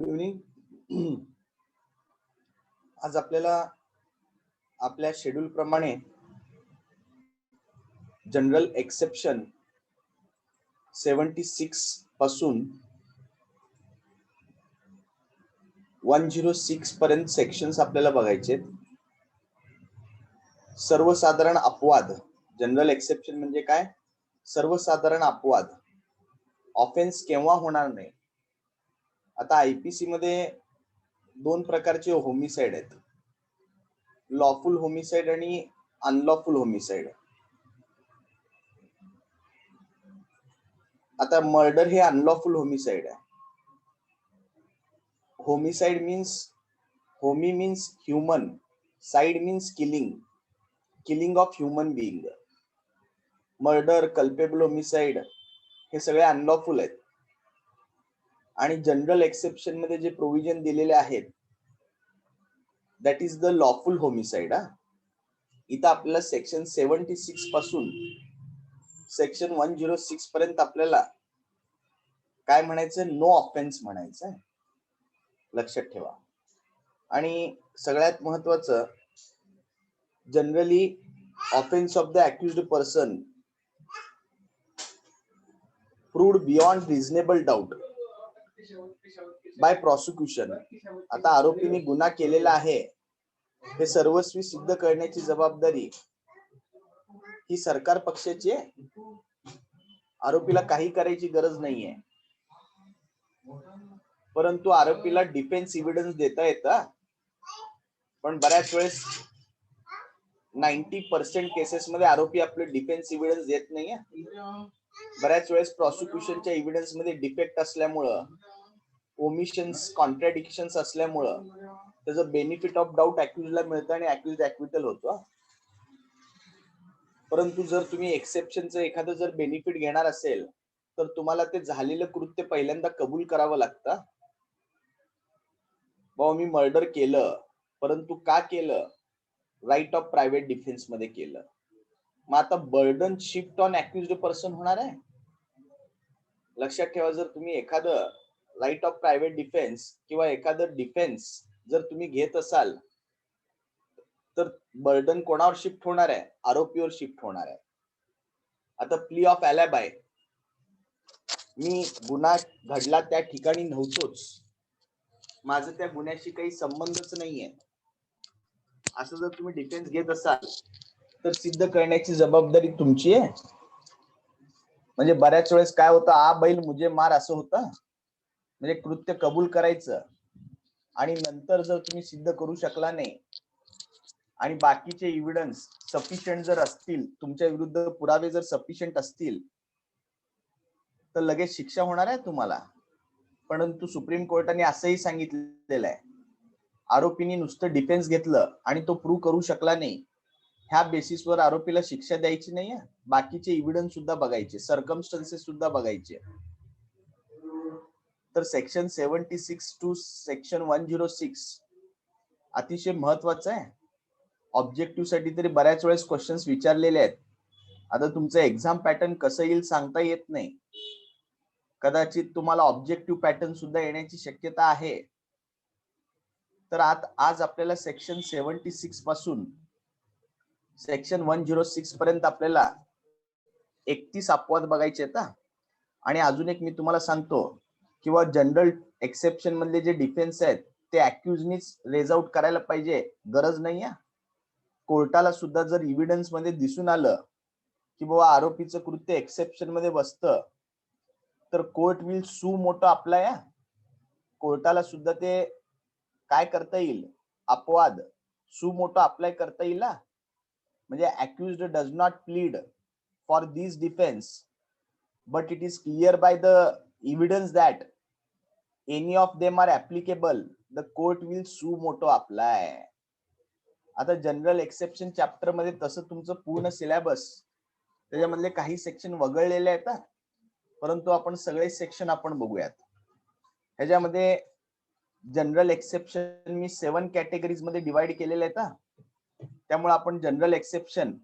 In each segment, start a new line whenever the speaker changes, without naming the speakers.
Good evening. आज आपल्याला आपल्या शेड्यूल प्रमाणे जनरल एक्सेप्शन 76 पासून 106 पर्यंत सेक्शन्स आपल्याला बघायचे. सर्वसाधारण अपवाद. जनरल एक्सेप्शन म्हणजे काय? सर्वसाधारण अपवाद. ऑफेन्स केव्हा होणार नाही. आता आयपीसी मध्ये दोन प्रकारचे होमिसाइड आहेत, लॉफुल होमिसाइड आणि अनलॉफुल होमिसाइड. आता मर्डर हे अनलॉफुल होमिसाइड आहे. Homicide means, Homi means human, side means killing of human being. Murder, culpable homicide हे सगळे अनलॉफुल आहेत. आणि जनरल एक्सेप्शन मध्ये जे प्रोव्हिजन दिलेले आहेत that is the lawful homicide. इथं आपल्याला सेक्शन 76 पासून सेक्शन 106 पर्यंत आपल्याला काय म्हणायचं? नो ऑफेन्स म्हणायचं. लक्षात ठेवा. आणि सगळ्यात महत्वाचं, generally offence of the accused person proved beyond reasonable doubt by prosecution. आता आरोपीने गुन्हा केलेला आहे हे सर्वस्वी सिद्ध करण्याची जबाबदारी ही सरकार पक्षाची आहे. आरोपीला काही करायची गरज नाहीये, परंतु आरोपीला डिफेन्स एव्हिडन्स देता येतं. पण बऱ्याच वेळेस 90% केसेस मध्ये आरोपी आपले डिफेन्स एव्हिडन्स देत नाहीये. बऱ्याच वेळेस प्रॉसिक्युशनच्या एव्हिडन्स मध्ये डिफेक्ट असल्यामुळं, ओमिशन्स, कॉन्ट्रॅडिक्शन्स असल्यामुळं त्याचं बेनिफिट ऑफ डाऊट अक्युजला मिळतं आणि अक्युज ऍक्विटल होतो. परंतु जर तुम्ही एक्सेप्शनचं एखादं जर बेनिफिट घेणार असेल तर तुम्हाला ते झालेलं कृत्य पहिल्यांदा कबूल करावं लागतं. बाबा मी मर्डर केलं, परंतु का केलं? राईट ऑफ प्रायव्हेट डिफेन्स मध्ये केलं. मग आता burden shift on accused person होणार आहे. लक्षात ठेवा, जर तुम्ही एखादं राईट ऑफ प्रायव्हेट डिफेन्स किंवा एखादं डिफेन्स जर तुम्ही घेत असाल तर बर्डन कोणावर शिफ्ट होणार आहे? आरोपीवर शिफ्ट होणार आहे. आता प्ली ऑफ अॅलिबाय, मी गुन्हा घडला त्या ठिकाणी नव्हतोच, माझं त्या गुन्ह्याशी काही संबंधच नाहीये, असं जर तुम्ही डिफेन्स घेत असाल तर सिद्ध करण्याची जबाबदारी तुमची आहे. म्हणजे बऱ्याच वेळेस काय होतं, आ बैल मुझे मार असं होतं. म्हणजे कृत्य कबूल करायचं आणि नंतर जर तुम्ही सिद्ध करू शकला नाही आणि बाकीचे एव्हिडन्स सफिशियंट जर असतील, तुमच्या विरुद्ध पुरावे जर सफिशियंट असतील तर लगेच शिक्षा होणार आहे तुम्हाला. परंतु सुप्रीम कोर्टाने असंही सांगितलेलं आहे, आरोपीने नुसतं डिफेन्स घेतलं आणि तो प्रूव्ह करू शकला नाही, ह्या बेसिसवर आरोपीला शिक्षा द्यायची नाहीये. बाकीचे एव्हिडन्स सुद्धा बघायचे, सर्कमस्टन्सेस सुद्धा बघायचे. तर सेक्शन 76 टू सेक्शन 106 अतिशय महत्वाचं आहे. ऑब्जेक्टिव्ह साठी तरी बऱ्याच वेळेस क्वेश्चन्स विचारलेले आहेत. आता तुमचं एक्झाम पॅटर्न कसं येईल सांगता येत नाही. कदाचित तुम्हाला ऑब्जेक्टिव्ह पॅटर्न सुद्धा येण्याची शक्यता आहे. तर आज आपल्याला सेक्शन 76 पासून सेक्शन 106 पर्यंत आपल्याला 31 अपवाद बघायचे आहेत. आणि अजून एक मी तुम्हाला सांगतो किंवा जनरल एक्सेप्शन मधले जे डिफेन्स आहेत ते अक्युजनीच रेज आउट करायला पाहिजे, गरज नाही आहे. कोर्टाला सुद्धा जर एव्हिडन्स मध्ये दिसून आलं की बाबा आरोपीचं कृत्य एक्सेप्शन मध्ये बसतं तर कोर्ट विल सू मोटो अप्लाय. कोर्टाला सुद्धा ते काय करता येईल, अपवाद सू मोटो अप्लाय करता येईल. म्हणजे accused does not plead for this defence but it is clear by the evidence that any of them are applicable, the court will suo moto apply. आता जनरल एक्सेप्शन चॅप्टर मध्ये तसं तुमचं पूर्ण syllabus, त्याच्यामधले काही सेक्शन वगळलेले आहेत, परंतु आपण सगळे सेक्शन आपण बघूयात. ह्याच्यामध्ये जनरल एक्सेप्शन मी 7 कॅटेगरीज मध्ये डिवाइड केलेले आहेत. त्यामुळे आपण जनरल एक्सेप्शन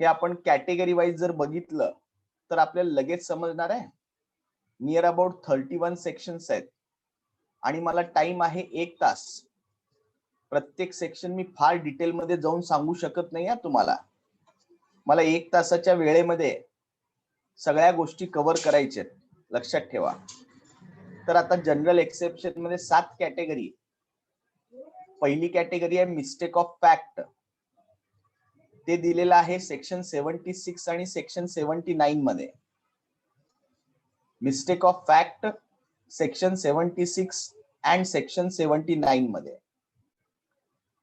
हे आपण कॅटेगरी वाईज जर बघितलं तर आपल्याला लगेच समजणार आहे. नियर अबाउट 31 सेक्शन्स आहेत. आणि मला टाइम आहे 1 तास. प्रत्येक सेक्शन मी फार डिटेलमध्ये जाऊन सांगू शकत नाही तुम्हाला. मला 1 तासाच्या वेळेमध्ये सगळ्या गोष्टी कव्हर करायच्या, लक्षात ठेवा. तर आता जनरल एक्सेप्शन मध्ये 7 कॅटेगरी. पहिली कॅटेगरी आहे मिस्टेक ऑफ फॅक्ट. ते दिलेलं आहे सेक्शन 76 आणि सेक्शन 79 मध्ये. Mistake of fact section 76 and section 79 मध्ये.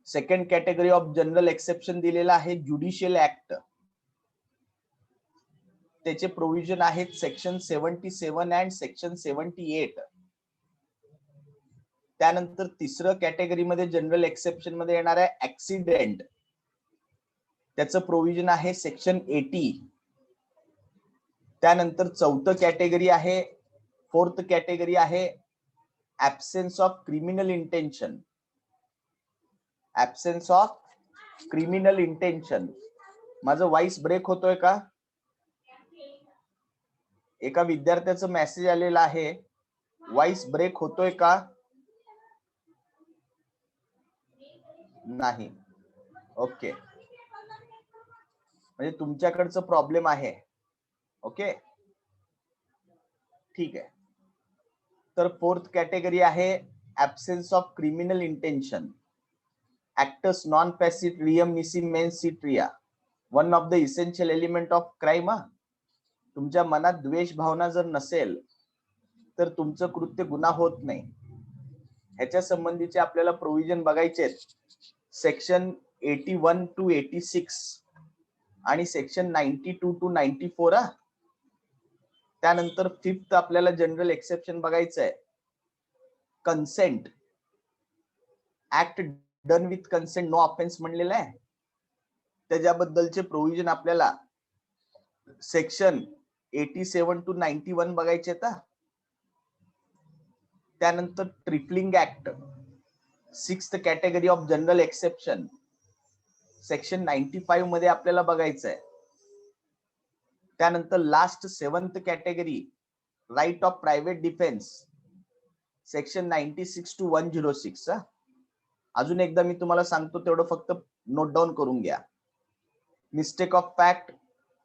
Second category of general exception दिलेला आहे ज्युडिशियल ऍक्ट. त्याचे प्रोव्हिजन आहेत सेक्शन 77 अँड सेक्शन 78. त्यानंतर तिसरं कॅटेगरीमध्ये जनरल एक्सेप्शन मध्ये येणार आहे ऍक्सिडेंट. त्याचं प्रोव्हिजन आहे सेक्शन 80. त्यानंतर चौथं कॅटेगरी आहे, फोर्थ कॅटेगरी आहे absence of criminal intention. Absence of criminal intention. माझं व्हॉइस ब्रेक होतोय का? एका विद्यार्थ्याचं मेसेज आलेला आहे, व्हॉइस ब्रेक होतोय का? नाही. ओके, म्हणजे तुमच्याकडचं प्रॉब्लेम आहे. ओके, ठीक आहे. तर फोर्थ कॅटेगरी आहे ऍब्सेन्स ऑफ क्रिमिनल इंटेन्शन. ऍक्टस नॉन पॅसिट रियम निसी मेन्स सिट्रिया, one of the essential element of crime. तुमच्या मनात द्वेष भावना जर नसेल तर तुमचं कृत्य गुन्हा होत नाही. ह्याच्या संबंधीचे आपल्याला प्रोव्हिजन बघायचे आहेत. सेक्शन 81 to 86 आणि सेक्शन 92 to 94. त्यानंतर फिफ्थ आपल्याला जनरल एक्सेप्शन बघायचं आहे, consent. Act done with consent no offence म्हणलेलं आहे. त्याच्याबद्दलचे प्रोव्हिजन आपल्याला सेक्शन 87 to 91 बघायचे आहेत. त्यानंतर trifling act, sixth category of general exception, section 95 मध्ये आपल्याला बघायचं आहे. त्यानंतर last seventh category right of private defence, section 96 to 106. अजून एकदा मी तुम्हाला सांगतो, तेवढं फक्त नोट डाऊन करून घ्या. Mistake of fact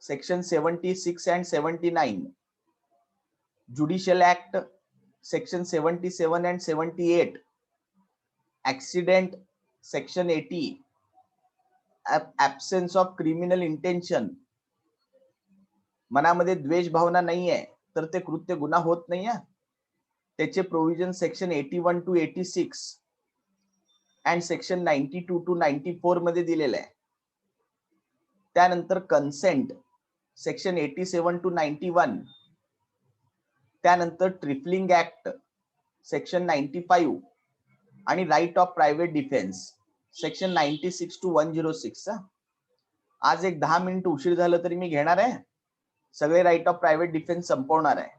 section 76 and 79, judicial act section 77 and 78, accident section 80, absence of criminal intention. मनामध्ये द्वेष भावना नाहीये तर ते कृत्य गुन्हा होत नाही. त्याचे provision section 81 to 86 and section 92 to 94 मध्ये दिलेलं आहे. त्यानंतर कन्सेंट सेक्शन 87 to 91. त्यानंतर ट्रिपलिंग ऍक्ट सेक्शन 95 आणि right of private defence section 96 to 106. आज एक 10 मिनिट उशीर झालं तरी मी घेणार आहे, सगळे राईट ऑफ प्रायव्हेट डिफेन्स संपवणार आहे.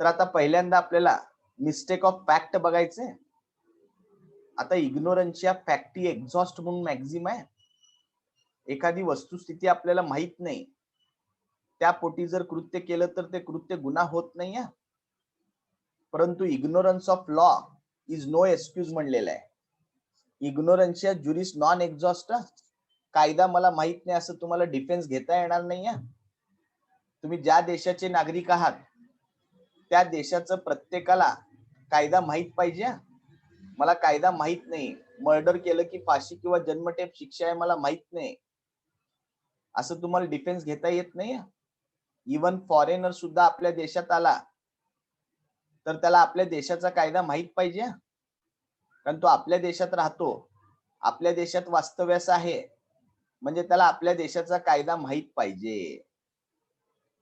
तर आता पहिल्यांदा आपल्याला मिस्टेक ऑफ फॅक्ट बघायचे. आता इग्नोरन्शिया फॅक्टी एक्झॉस्ट म्हणून मॅक्झिम आहे. एखादी वस्तुस्थिती आपल्याला माहित नाही, त्या पोटी जर कृत्य केलं तर ते कृत्य गुन्हा होत नाही. परंतु ignorance of law is no excuse म्हणलेलं आहे. इग्नोरन्शिया ज्युरिस नॉन एक्झॉस्ट. कायदा मला माहित नाही असं तुम्हाला डिफेन्स घेता येणार नाही. तुम्ही ज्या देशाचे नागरिक आहात त्या देशाचं प्रत्येकाला कायदा माहित पाहिजे. मला कायदा माहित नाही, मर्डर केलं की फाशी किंवा जन्मठेप शिक्षा आहे मला माहित नाही, असं तुम्हाला डिफेन्स घेता येत नाही. इवन फॉरेनर सुद्धा आपल्या देशात आला तर त्याला आपल्या देशाचा कायदा माहित पाहिजे, कारण तो आपल्या देशात राहतो, आपल्या देशात वास्तव्यास आहे, म्हणजे त्याला आपल्या देशाचा कायदा माहित पाहिजे.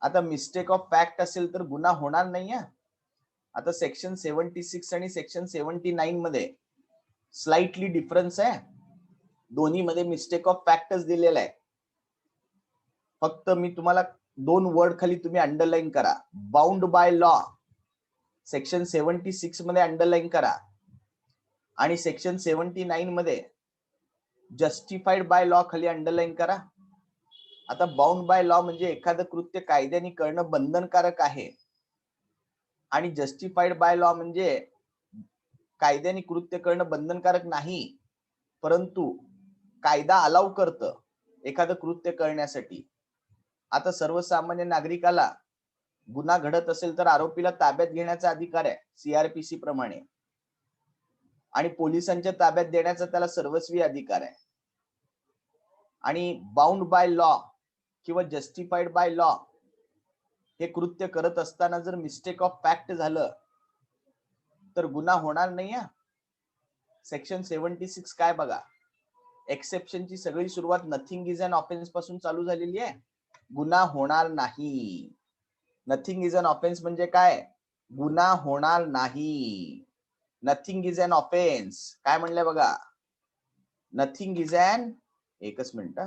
आता मिस्टेक ऑफ फॅक्ट असेल तर गुन्हा होणार नाही. आता सेक्शन 76 आणि सेक्शन 79 मध्ये स्लाइटली डिफरन्स आहे. दोन्ही मध्ये मिस्टेक ऑफ फॅक्टच दिलेला आहे. फक्त मी तुम्हाला 2 वर्ड खाली तुम्ही अंडरलाईन करा. बाउंड बाय लॉ सेक्शन 76 मध्ये अंडरलाईन करा आणि सेक्शन 79 मध्ये जस्टिफाईड बाय लॉ खाली अंडरलाईन करा. आता बाउंड बाय लॉ म्हणजे एखादं कृत्य कायद्याने करणं बंधनकारक आहे आणि जस्टिफाईड बाय लॉ म्हणजे कायद्याने कृत्य करणं बंधनकारक नाही, परंतु कायदा अलाव करतं एखादं कृत्य करण्यासाठी. आता सर्वसामान्य नागरिकाला गुन्हा घडत असेल तर आरोपीला ताब्यात घेण्याचा अधिकार आहे सीआरपीसी प्रमाणे, आणि पोलिसांच्या ताब्यात देण्याचा त्याला सर्वस्वी अधिकार आहे. आणि बाउंड बाय लॉ किंवा जस्टिफाईड बाय लॉ हे कृत्य करत असताना जर मिस्टेक ऑफ फॅक्ट झालं तर गुन्हा होणार नाही. सेक्शन 76 काय बघा, एक्सेप्शनची सगळी सुरुवात नथिंग इज अन ऑफेन्स पासून चालू झालेली आहे. गुन्हा होणार नाही. नथिंग इज अन ऑफेन्स म्हणजे काय? गुन्हा होणार नाही. नथिंग इज अन ऑफेन्स काय म्हणलंय बघा, नथिंग इज अन, एकच minute,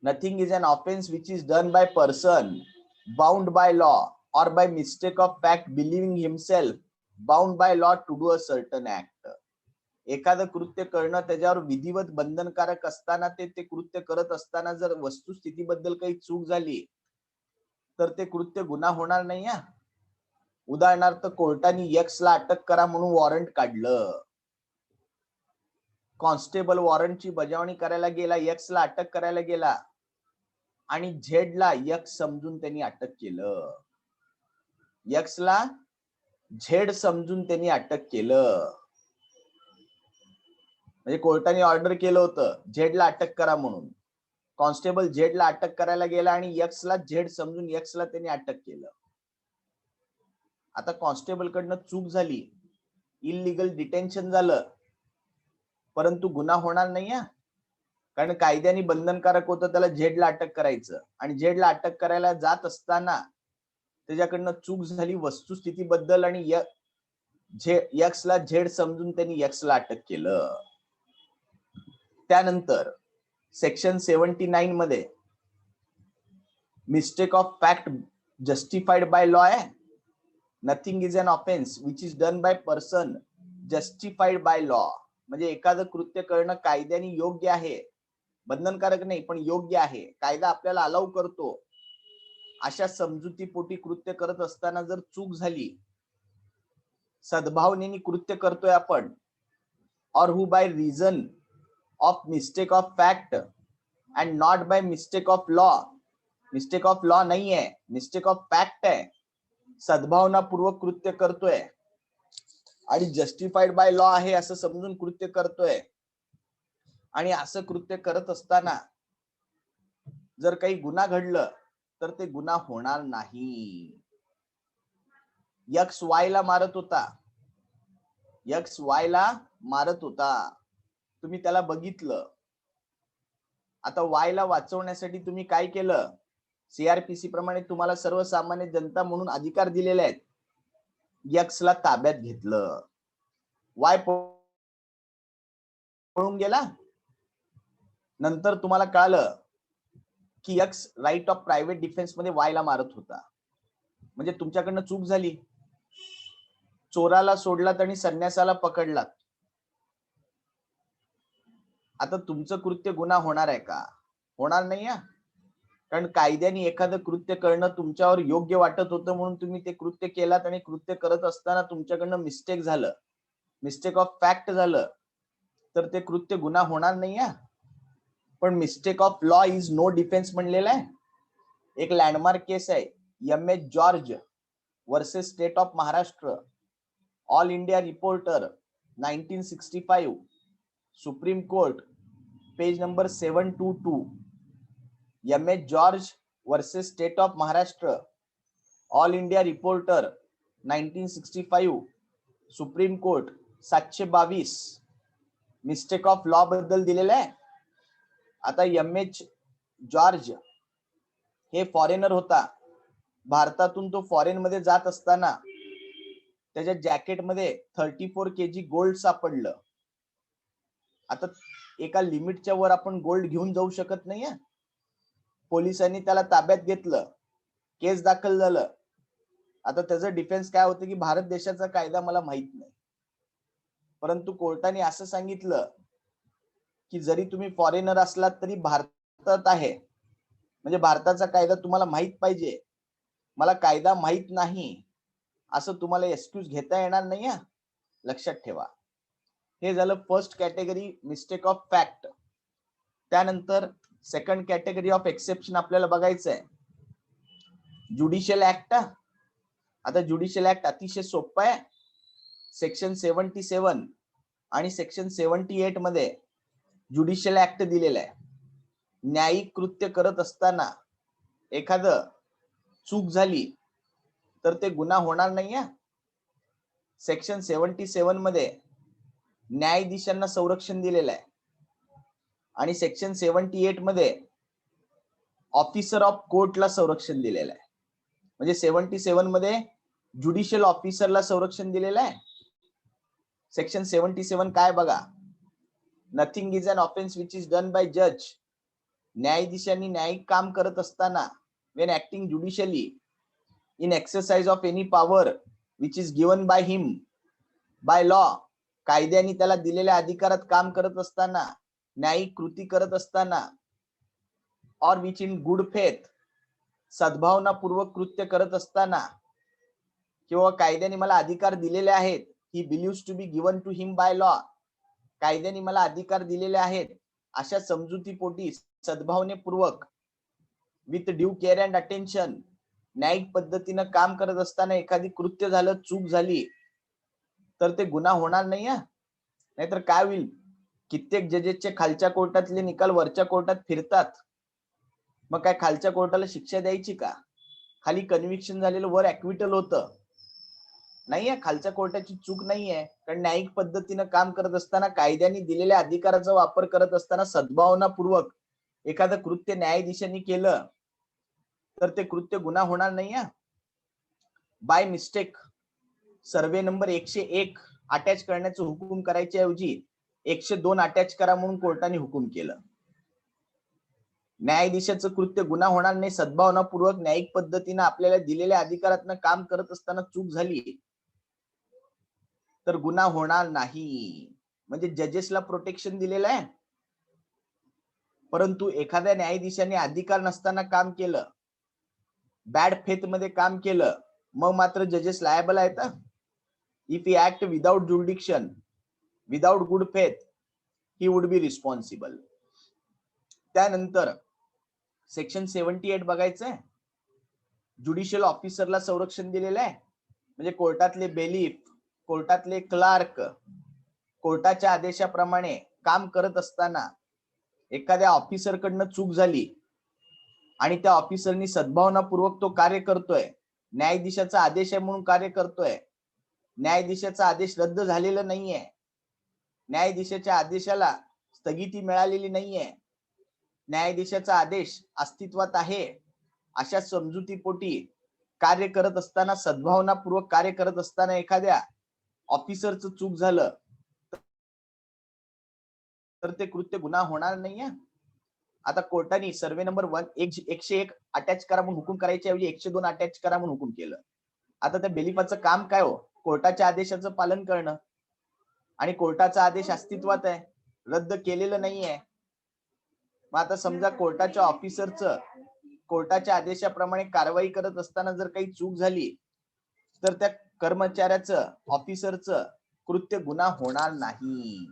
nothing is an offence which is done by person bound by law or by mistake of fact believing himself bound by law to do a certain act. एखादं कृत्य करणं त्याच्यावर विधिवत बंधनकारक असताना ते कृत्य करत असताना जर वस्तुस्थितीबद्दल काही चूक झाली तर ते कृत्य गुन्हा होणार नाही. उदाहरणार्थ कोर्टाने यक्सला अटक करा म्हणून वॉरंट काढलं, कॉन्स्टेबल वॉरंटची बजावणी करायला गेला, यक्सला अटक करायला गेला आणि झेडला यक्स समजून त्यांनी अटक केलं. यक्सला झेड समजून त्यांनी अटक केलं. म्हणजे कोर्टाने ऑर्डर केलं होतं झेडला अटक करा म्हणून, कॉन्स्टेबल झेडला अटक करायला गेला आणि यक्सला झेड समजून यक्सला त्यांनी अटक केलं. आता कॉन्स्टेबल कडनं चूक झाली, इलिगल डिटेन्शन झालं, परंतु गुन्हा होणार नाही. कारण कायद्याने बंधनकारक होतं त्याला झेडला अटक करायचं, आणि झेडला अटक करायला जात असताना त्याच्याकडनं चूक झाली वस्तुस्थितीबद्दल आणि यक्सला झेड समजून त्यांनी यक्सला अटक केलं. त्यानंतर सेक्शन 79 मध्ये mistake of fact justified by law आहे. Nothing is an offence which is done by person justified by law, म्हणजे एखादं कृत्य करणं कायद्याने योग्य आहे, बंधनकारक नाही पण योग्य आहे, कायदा आपल्याला अलाव करतो. अशा समजुतीपोटी कृत्य करत असताना जर चूक झाली, सद्भावनेने कृत्य करतोय आपण, और who by reason of mistake of fact and not by mistake of law, mistake of law नाही आहे, मिस्टेक ऑफ फॅक्ट आहे, सद्भावनापूर्वक कृत्य करतोय आणि जस्टिफाईड बाय लॉ आहे असं समजून कृत्य करतोय, आणि असं कृत्य करत असताना जर काही गुन्हा घडलं तर ते गुन्हा होणार नाही. यक्स वायला मारत होता, यक्स वायला मारत होता, तुम्ही त्याला बघितलं. आता वायला वाचवण्यासाठी तुम्ही काय केलं? सीआरपीसी प्रमाणे तुम्हाला सर्वसामान्य जनता म्हणून अधिकार दिलेले आहेत. यक्सला ताब्यात घेतलं, वाय पळून गेला. नंतर तुम्हाला कळालं की X right of private defence मध्ये वायला मारत होता, म्हणजे तुमच्याकडनं चूक झाली. चोराला सोडलात आणि संन्यासाला पकडलात. आता तुमचं कृत्य गुन्हा होणार आहे का? होणार नाही. कारण कायद्याने एखादं कृत्य करणं तुमच्यावर योग्य वाटत होतं म्हणून तुम्ही ते कृत्य केलात, आणि कृत्य करत असताना तुमच्याकडनं मिस्टेक झालं, मिस्टेक ऑफ फॅक्ट झालं, तर ते कृत्य गुन्हा होणार नाही. पण mistake of law is no defence म्हणलेलं आहे. एक लँडमार्क केस आहे MS George versus state of Maharashtra, all India reporter 1965, supreme court, page number 722. MS George versus state of Maharashtra, all India reporter 1965, supreme court, 722. Mistake of law बद्दल दिलेलं आहे. आता MS George हे foreigner होता. भारतातून तो फॉरेन मध्ये जात असताना त्याच्या जॅकेटमध्ये 34 kg गोल्ड सापडलं. आता एका लिमिटच्या वर आपण गोल्ड घेऊन जाऊ शकत नाही. पोलिसांनी त्याला ताब्यात घेतलं, केस दाखल झालं. आता त्याचं डिफेन्स काय होतं की भारत देशाचा कायदा मला माहित नाही, परंतु कोर्टाने असं सांगितलं की जरी तुम्ही फॉरेनर असलात तरी भारतात आहे, म्हणजे भारताचा कायदा तुम्हाला माहित पाहिजे. मला कायदा माहित नाही असं तुम्हाला एक्सक्यूज घेता येणार नाही. लक्षात ठेवा. हे झालं first category mistake of fact. त्यानंतर सेकंड कॅटेगरी ऑफ एक्सेप्शन आपल्याला बघायचं आहे. Judicial act. आता ज्युडिशियल ऍक्ट अतिशय सोपं आहे. सेक्शन 77 आणि सेक्शन 78 मध्ये ज्युडिशियल ऍक्ट दिलेला आहे. न्यायिक कृत्य करत असताना एखादं चूक झाली तर ते गुन्हा होणार नाही. सेक्शन 77 मध्ये न्यायाधीशांना संरक्षण दिलेलं आहे आणि सेक्शन 78 मध्ये ऑफिसर ऑफ कोर्टला संरक्षण दिलेलं आहे. म्हणजे 77 मध्ये ज्युडिशियल ऑफिसरला संरक्षण दिलेलं आहे. सेक्शन 77 काय बघा, nothing is an offence which is done by जज. न्यायाधीशांनी न्यायिक काम करत असताना when acting judicially in exercise of any power which is given by him by law, कायद्याने त्याला दिलेल्या अधिकारात काम करत असताना, न्यायिक कृती करत असताना, or which in good faith, सद्भावनापूर्वक कृत्य करत असताना, किंवा कायद्याने मला अधिकार दिलेले आहेत, he believes to be given to him by law, कायद्याने मला अधिकार दिलेले आहेत अशा समजुतीपोटी सद्भावनेपूर्वक with due care and attention न्यायिक पद्धतीनं काम करत असताना एखादी कृत्य झालं, चूक झाली तर ते गुन्हा होणार नाही. नाहीतर काय होईल, कित्येक जजेसचे खालच्या कोर्टातले निकाल वरच्या कोर्टात फिरतात. मग काय खालच्या कोर्टाला शिक्षा द्यायची का? खाली कन्व्हिक्शन झालेलं वर ऍक्विटल होतं नाहीये. खालच्या कोर्टाची चूक नाहीये, कारण न्यायिक पद्धतीनं काम करत असताना, कायद्याने दिलेल्या अधिकाराचा वापर करत असताना सद्भावनापूर्वक एखादं कृत्य न्यायाधीशांनी केलं तर ते कृत्य गुन्हा होणार नाही. By mistake survey number 101 attach करण्याचं हुकूम करायच्या ऐवजी 102 अटॅच करा म्हणून कोर्टाने हुकूम केलं. न्यायाधीशाचं कृत्य गुन्हा होणार नाही. सद्भावनापूर्वक न्यायिक पद्धतीनं आपल्याला दिलेल्या अधिकारातनं काम करत असताना चूक झाली तर गुन्हा होणार नाही. म्हणजे जजेसला प्रोटेक्शन दिलेलं आहे. परंतु एखाद्या न्यायाधीशाने अधिकार नसताना काम केलं, बॅड फेथ मध्ये काम केलं, मग मात्र जजेस लायबल आहेत. If he act without jurisdiction, without good faith, he would be responsible. त्यानंतर सेक्शन 78 बघायचंय. ज्युडिशियल ऑफिसरला संरक्षण दिलेलं आहे. म्हणजे कोर्टातले बेलीफ, कोर्टातले क्लार्क कोर्टाच्या आदेशाप्रमाणे काम करत असताना एखाद्या ऑफिसर कडनं चूक झाली आणि त्या ऑफिसरनी सद्भावनापूर्वक तो कार्य करतोय, न्यायाधीशाचा आदेश आहे म्हणून कार्य करतोय, न्यायाधीशाचा आदेश रद्द झालेला नाहीये, न्यायाधीशाच्या आदेशाला स्थगिती मिळालेली नाहीये, न्यायाधीशाचा आदेश अस्तित्वात आहे, अशा समजुतीपोटी कार्य करत असताना, सद्भावनापूर्वक कार्य करत असताना एखाद्या ऑफिसरचं चूक झालं तर ते कृत्य गुन्हा होणार नाहीये. आता कोर्टाने सर्वे नंबर 101 अटॅच करा म्हणून हुकूम करायच्या ऐवजी 102 अटॅच करा म्हणून हुकूम केलं. आता त्या बेलिफाचं काम काय हो? कोर्टाच्या आदेशाचं पालन करणं. आणि कोर्टाचा आदेश अस्तित्वात आहे, रद्द केलेलं नाहीये. मग आता समजा कोर्टाच्या ऑफिसरचं कोर्टाच्या आदेशाप्रमाणे कारवाई करत असताना जर काही चूक झाली तर त्या कर्मचाऱ्याचं, ऑफिसरचं कृत्य गुन्हा होणार नाही.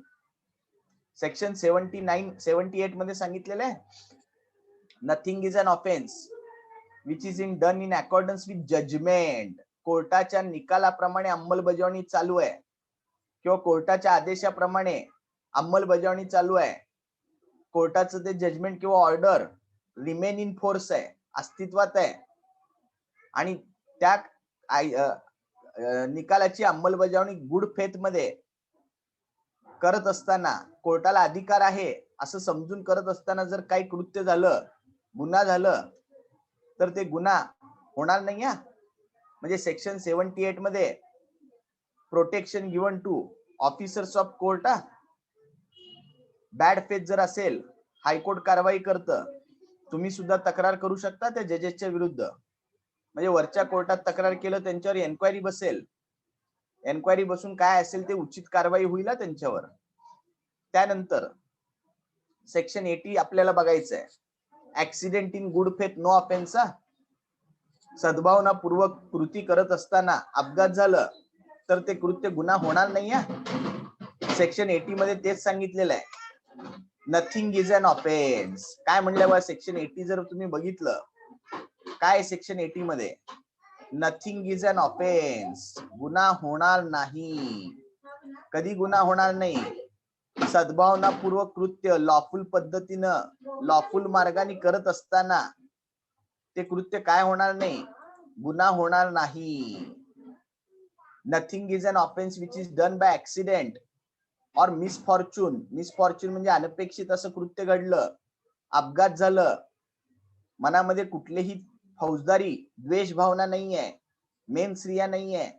सेक्शन 78 मध्ये सांगितलेलं आहे, nothing is an offence which is in done in accordance with judgment. कोर्टाच्या निकालाप्रमाणे अंमलबजावणी चालू आहे किंवा कोर्टाच्या आदेशाप्रमाणे अंमलबजावणी चालू आहे, कोर्टाचं ते जजमेंट किंवा ऑर्डर रिमेन इन फोर्स आहे, अस्तित्वात आहे, आणि त्या निकालाची अंमलबजावणी गुड फेथ मध्ये करत असताना, कोर्टाला अधिकार आहे असं समजून करत असताना जर काही कृत्य झालं, गुन्हा झालं तर ते गुन्हा होणार नाही. म्हणजे सेक्शन 78 मध्ये protection given to officers of court. Bad faith जर असेल, हायकोर्ट कारवाई करतं, तुम्ही सुद्धा तक्रार करू शकता त्या जजेसच्या विरुद्ध. म्हणजे वरच्या कोर्टात तक्रार केलं, त्यांच्यावर एन्क्वायरी बसेल, एन्क्वायरी बसून काय असेल ते उचित कारवाई होईल त्यांच्यावर. त्यानंतर सेक्शन 80 आपल्याला बघायचं आहे. Accident in good faith no offence. सद्भावनापूर्वक कृती करत असताना अपघात झालं तर ते कृत्य गुन्हा होणार नाही. सेक्शन 80 मध्ये तेच सांगितलेलं आहे. Nothing is an offence. काय म्हणलं बा सेक्शन 80 जर तुम्ही बघितलं, काय सेक्शन 80 मध्ये, नथिंग इज अन ऑफेन्स, गुन्हा होणार नाही. कधी गुन्हा होणार नाही? सद्भावनापूर्वक कृत्य लॉफुल पद्धतीनं, लॉफुल मार्गाने करत असताना ते कृत्य काय होणार नाही? गुन्हा होणार नाही. Nothing is an offence which is done by accident और मिसफॉर्च्यून. मिसफॉर्च्यून म्हणजे अनपेक्षित असं कृत्य घडलं, अपघात झालं, मनामध्ये कुठलेही फौजदारी द्वेष भावना नाही आहे, मेनस्रिया नाही आहे,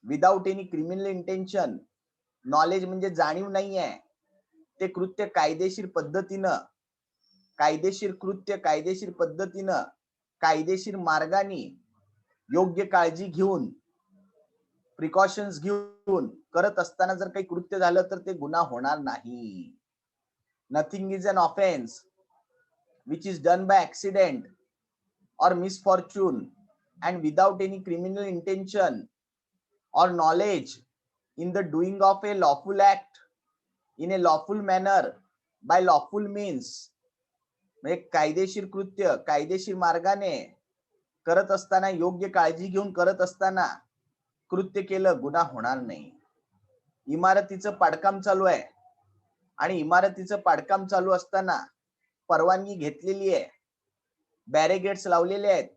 without any criminal intention, knowledge म्हणजे जाणीव नाही आहे, ते कृत्य कायदेशीर पद्धतीनं, कायदेशीर कृत्य कायदेशीर पद्धतीनं, कायदेशीर मार्गाने, योग्य काळजी घेऊन, प्रिकॉशन्स घेऊन करत असताना जर काही कृत्य झालं तर ते गुन्हा होणार नाही. Nothing is an offence which is done by accident or misfortune and without any criminal intention or knowledge in the doing of a lawful act in a lawful manner by lawful means. म्हणजे कायदेशीर कृत्य कायदेशीर मार्गाने करत असताना, योग्य काळजी घेऊन करत असताना कृत्य केलं, गुन्हा होणार नाही. इमारतीचं पाडकाम चालू आहे आणि इमारतीचं पाडकाम चालू असताना परवानगी घेतलेली आहे, बॅरिगेड्स लावलेले आहेत,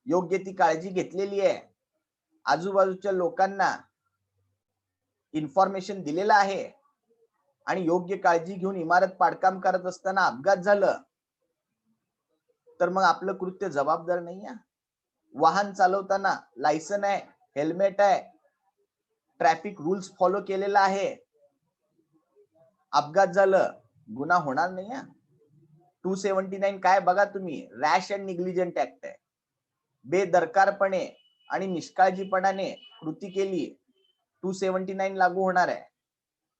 योग्य ती काळजी घेतलेली आहे, आजूबाजूच्या लोकांना इन्फॉर्मेशन दिलेलं आहे आणि योग्य काळजी घेऊन इमारत पाडकाम करत असताना अपघात झालं, तर मग आपलं कृत्य जबाबदार नाही आहे. वाहन चालवताना लायसन आहे, हेल्मेट आहे, ट्रॅफिक रूल्स फॉलो केलेला आहे, अपघात झालं, गुन्हा होणार नाही. 279 काय बघा तुम्ही, रॅश अँड निग्लिजंट ऍक्ट आहे. बेदरकारपणे आणि निष्काळजीपणाने कृती केली, 279 लागू होणार आहे.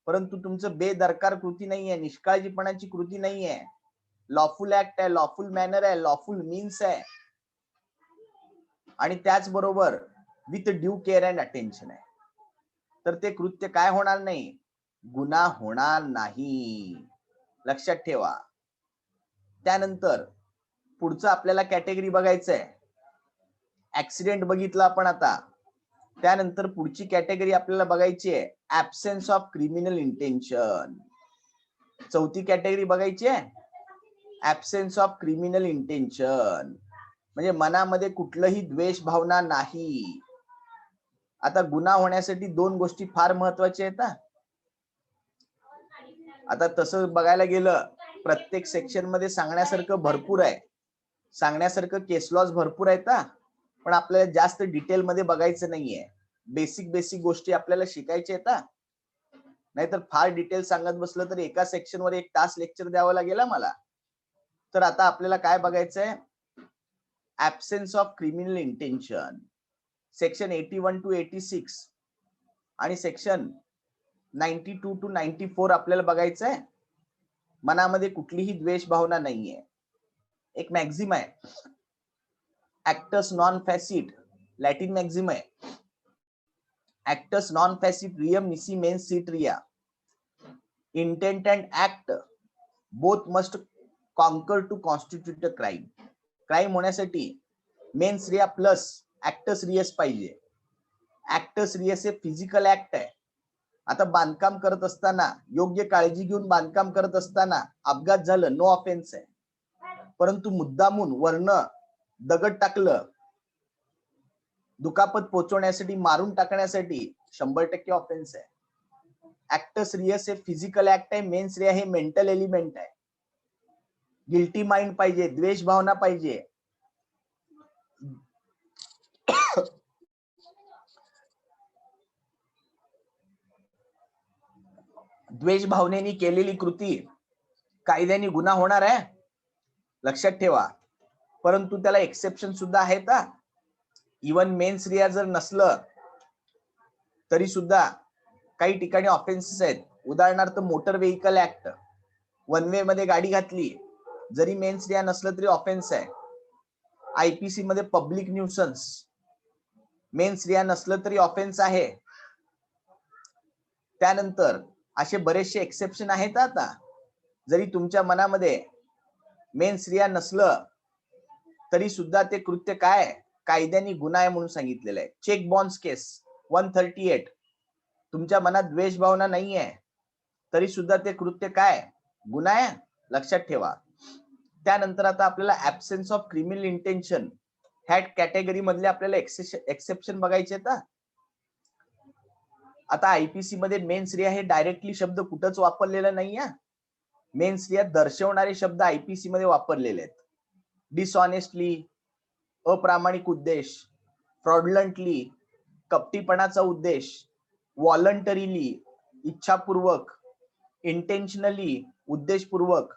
परंतु तुमचं बेदरकार कृती नाहीये, निष्काळजीपणाची कृती नाहीये, लॉफुल ऍक्ट आहे, लॉफुल मॅनर आहे, लॉफुल मीन्स आहे आणि त्याचबरोबर with due care and attention आहे, तर ते कृत्य काय होणार नाही? गुन्हा होणार नाही. लक्षात ठेवा. त्यानंतर पुढचं आपल्याला कॅटेगरी बघायचं आहे. ऍक्सिडेंट बघितलं आपण आता. त्यानंतर पुढची कॅटेगरी आपल्याला बघायची आहे ऍब्सेन्स ऑफ क्रिमिनल इंटेन्शन. चौथी कॅटेगरी बघायची आहे ऍब्सेन्स ऑफ क्रिमिनल इंटेन्शन, म्हणजे मनामध्ये कुठलंही द्वेष भावना नाही. आता गुन्हा होण्यासाठी दोन गोष्टी फार महत्वाच्या आहेत. आता तसं बघायला गेलं प्रत्येक सेक्शन मध्ये सांगण्यासारखं भरपूर आहे, सांगण्यासारखं केस लॉज भरपूर आहेत, पण आपल्याला जास्त डिटेल मध्ये बघायचं नाहीये. बेसिक गोष्टी आपल्याला शिकायच्या आहेत. नाहीतर फार डिटेल सांगत बसलं तर एका सेक्शन वर 1 तास लेक्चर द्यावं लागेल मला. तर आता आपल्याला काय बघायचंय? Absence of criminal intention, section 81 to 86 आणि सेक्शन 92 to 94 आपल्याला बघायचं आहे. मनामध्ये कुठलीही द्वेष भावना नाहीये. एक मॅक्झिम आहे, ऍक्टस नॉन फॅसिट, लॅटिन मॅक्झिम आहे, ऍक्टस नॉन फॅसिट रियम निसी मेन्स सिट रिया, intent and act both must concur to constitute a crime. Crime होण्यासाठी मेन्स रिया प्लस ऍक्टस रियस पाहिजे. ऍक्टस रियस हे फिजिकल ऍक्ट आहे. आता बांधकाम करत असताना, योग्य काळजी घेऊन बांधकाम करत असताना अपघात झालं, नो ऑफेन्स आहे. परंतु मुद्दामून वर्ण दगड टाकलं, दुखापत पोहोचवण्यासाठी, मारून टाकण्यासाठी 100% ऑफेन्स आहे. ऍक्टस रियस हे फिजिकल ऍक्ट आहे, मेन्स रिया हे मेंटल एलिमेंट आहे. गिल्टी माइंड पाहिजे, द्वेष भावना पाहिजे. द्वेष भावनेने केलेली कृती कायद्याने गुन्हा होणार आहे, लक्षात ठेवा. परंतु त्याला एक्सेप्शन सुद्धा आहेत. इवन मेन्स रिया जर नसलं तरी सुद्धा काही ठिकाणी ऑफेन्सेस आहेत. उदाहरणार्थ motor vehicle act, one way मध्ये गाडी घातली, जरी मेन्स रिया नसलं तरी ऑफेन्स आहे. आयपीसी मध्ये पब्लिक न्यूसन्स, मेन्स रिया नसलं तरी ऑफेन्स आहे. त्यानंतर असे बरेचसे एक्सेप्शन आहेत. आता जरी तुमच्या मनामध्ये मेन्स रिया नसलं तरी सुद्धा ते कृत्य काय कायद्याने गुन्हा आहे म्हणून सांगितलेलं आहे. चेक बाउन्स केस 138, तुमच्या मनात द्वेष भावना नाहीये तरी सुद्धा ते कृत्य काय गुन्हा आहे, लक्षात ठेवा. त्यानंतर आता आपल्याला ऍब्सेन्स ऑफ क्रिमिनल इंटेन्शन ह्या कॅटेगरी मधले आपल्याला एक्सेप्शन बघायचे आहेत. आता आयपीसी मध्ये मेन्स रिया हे डायरेक्टली शब्द कुठंच वापरलेला नाहीये. मेन्स रिया दर्शवणारे शब्द आयपीसी मध्ये वापरलेले आहेत. डिसऑनेस्टली, अप्रामाणिक उद्देश, फ्रॉडलंटली, कपटीपणाचा उद्देश, व्हॉलंटरीली, इच्छापूर्वक, इंटेन्शनली, उद्देशपूर्वक,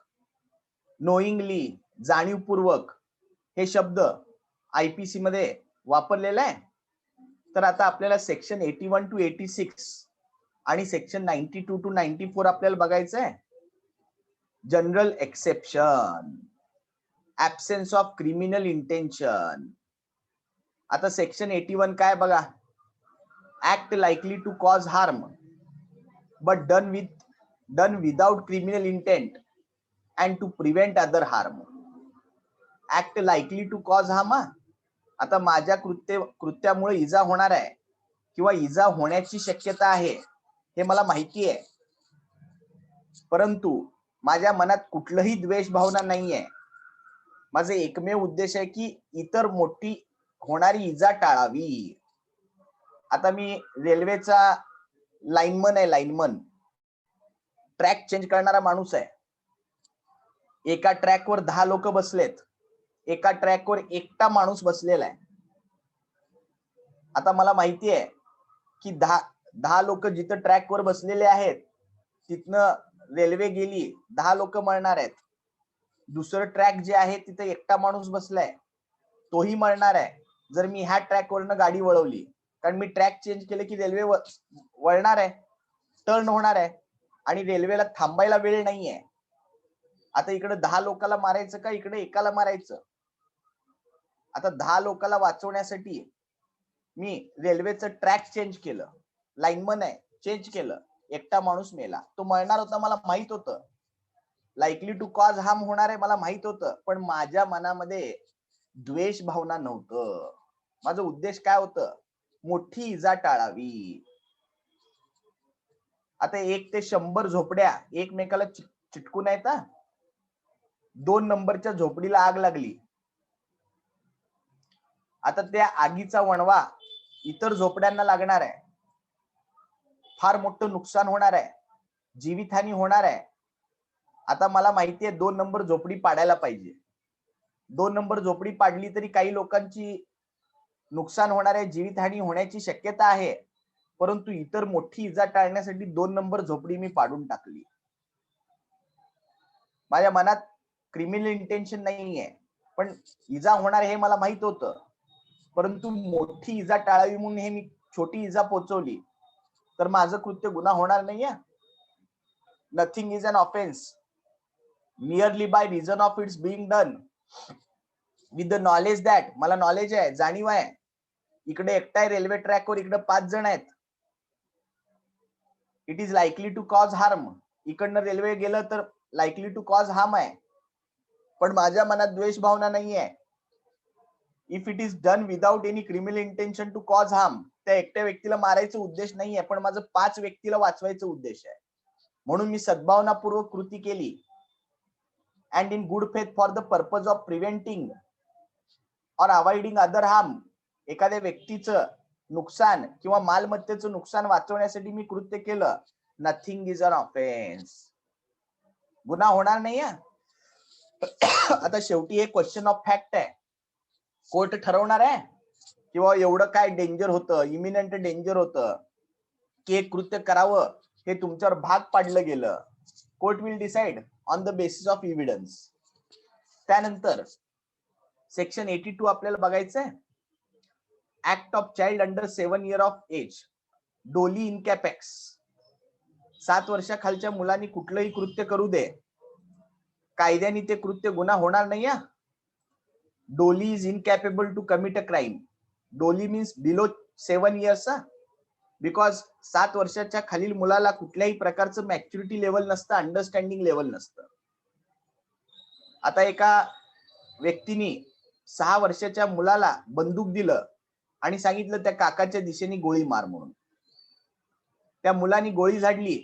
नोईंगली, जाणीवपूर्वक हे शब्द आयपीसी मध्ये वापरलेले आहे. तर आता आपल्याला सेक्शन 81 to 86 आणि सेक्शन 92 to 94 आपल्याला बघायचं आहे. General exception, absence of criminal intention. आता सेक्शन 81 काय बघा, act likely to cause harm but done without criminal intent and to prevent other harm. Act likely to cause harm, आता माझ्या कृत्यामुळे इजा होणार आहे किंवा इजा होण्याची शक्यता आहे हे मला माहिती आहे, परंतु माझ्या मनात कुठलंही द्वेष भावना नाहीये. माझे एकमेव उद्देश आहे की इतर मोठी होणारी इजा टाळावी. आता मी रेल्वेचा लाईनमन आहे, लाईनमन ट्रॅक चेंज करणारा माणूस आहे. एका ट्रॅकवर 10 लोक बसलेत, एका ट्रॅकवर एकटा माणूस बसलेला आहे. आता मला माहिती आहे की 10 लोक जिथं ट्रॅकवर बसलेले आहेत तिथनं रेल्वे गेली 10 लोक मरणार आहेत. दुसरं ट्रॅक जे आहे तिथे एकटा माणूस बसलाय तोही मरणार आहे जर मी ह्या ट्रॅकवरनं गाडी वळवली, कारण मी ट्रॅक चेंज केले की रेल्वे वळणार आहे, टर्न होणार आहे आणि रेल्वेला थांबायला वेळ नाहीये. आता इकडे 10 लोकांना मारायचं का इकडे एकाला मारायचं? आता 10 लोकांना वाचवण्यासाठी मी रेल्वेचं ट्रॅक चेंज केलं, लाईनमन आहे चेंज केलं, एकटा माणूस मेला. तो मरणार होता मला माहित होतं, लाइकली टू कॉज हार्म होणार आहे मला माहित होतं, पण माझ्या मनामध्ये द्वेष भावना नव्हतं. माझा उद्देश काय होतं, मोठी इजा टाळावी. आता 1 ते 100 झोपड्या एकमेकाला चिटकून आहेत. 2 नंबरच्या झोपडीला आग लागली. आता त्या आगीचा वणवा इतर झोपड्यांना लागणार आहे, फार मोठं नुकसान होणार आहे, जीवितहानी होणार आहे. आता मला माहिती आहे 2 नंबर झोपडी पाडायला पाहिजे. 2 नंबर झोपडी पाडली तरी काही लोकांची नुकसान होणार आहे, जीवितहानी होण्याची शक्यता आहे, परंतु इतर मोठी इजा टाळण्यासाठी 2 नंबर झोपडी मी पाडून टाकली. माझ्या मनात क्रिमिनल इंटेन्शन नाहीये, पण इजा होणार हे मला माहित होतं, परंतु मोठी इजा टाळावी म्हणून हे मी छोटी इजा पोचवली, तर माझं कृत्य गुन्हा होणार नाहीये. Nothing is an offence merely by reason of its being done with the knowledge that, मला नॉलेज आहे, जाणीव आहे, इकडे एकटा आहे रेल्वे ट्रॅकवर, इकडे 5 जण आहेत. It is likely to cause harm, इकडनं रेल्वे गेलं तर लाइकली टू कॉज हार्म आहे, पण माझ्या मनात द्वेष भावना नाहीये. If it is done without any criminal intention to cause harm, त्या एकट्या व्यक्तीला मारायचा उद्देश नाहीये, पण माझं 5 व्यक्तीला वाचवायचा उद्देश आहे, म्हणून मी सद्भावनापूर्वक कृती केली. and in good faith for the purpose of preventing or avoiding other harm, एखाद्या व्यक्तीचं नुकसान किंवा मालमत्तेचं नुकसान वाचवण्यासाठी मी कृत्य केलं. नथिंग इज अन ऑफेन्स, गुन्हा होणार नाही. आता शेवटी एक क्वेश्चन ऑफ फॅक्ट आहे, कोर्ट ठरवणार आहे किंवा एवढं काय डेंजर होतं, इमिनंट डेंजर होतं की एक कृत्य करावं हे तुमच्यावर भाग पाडलं गेलं. Court will decide on the basis of evidence. त्यानंतर सेक्शन 82 आपल्याला बघायचं आहे. Act of child under 7 years of age, doli incapax. 7 वर्षाखालच्या मुलांनी कुठलंही कृत्य करू दे, कायद्याने ते कृत्य गुन्हा होणार नाही. डोली is incapable to commit a crime. डोली मीन्स बिलो 7 years. बिकॉज 7 वर्षाच्या खालील मुलाला कुठल्याही प्रकारचं मॅच्युरिटी लेवल नसतं, अंडरस्टँडिंग लेवल नसतं. आता एका व्यक्तीने 6 वर्षाच्या मुलाला बंदूक दिलं आणि सांगितलं त्या काकाच्या दिशेने गोळी मार म्हणून. त्या मुलाने गोळी झाडली,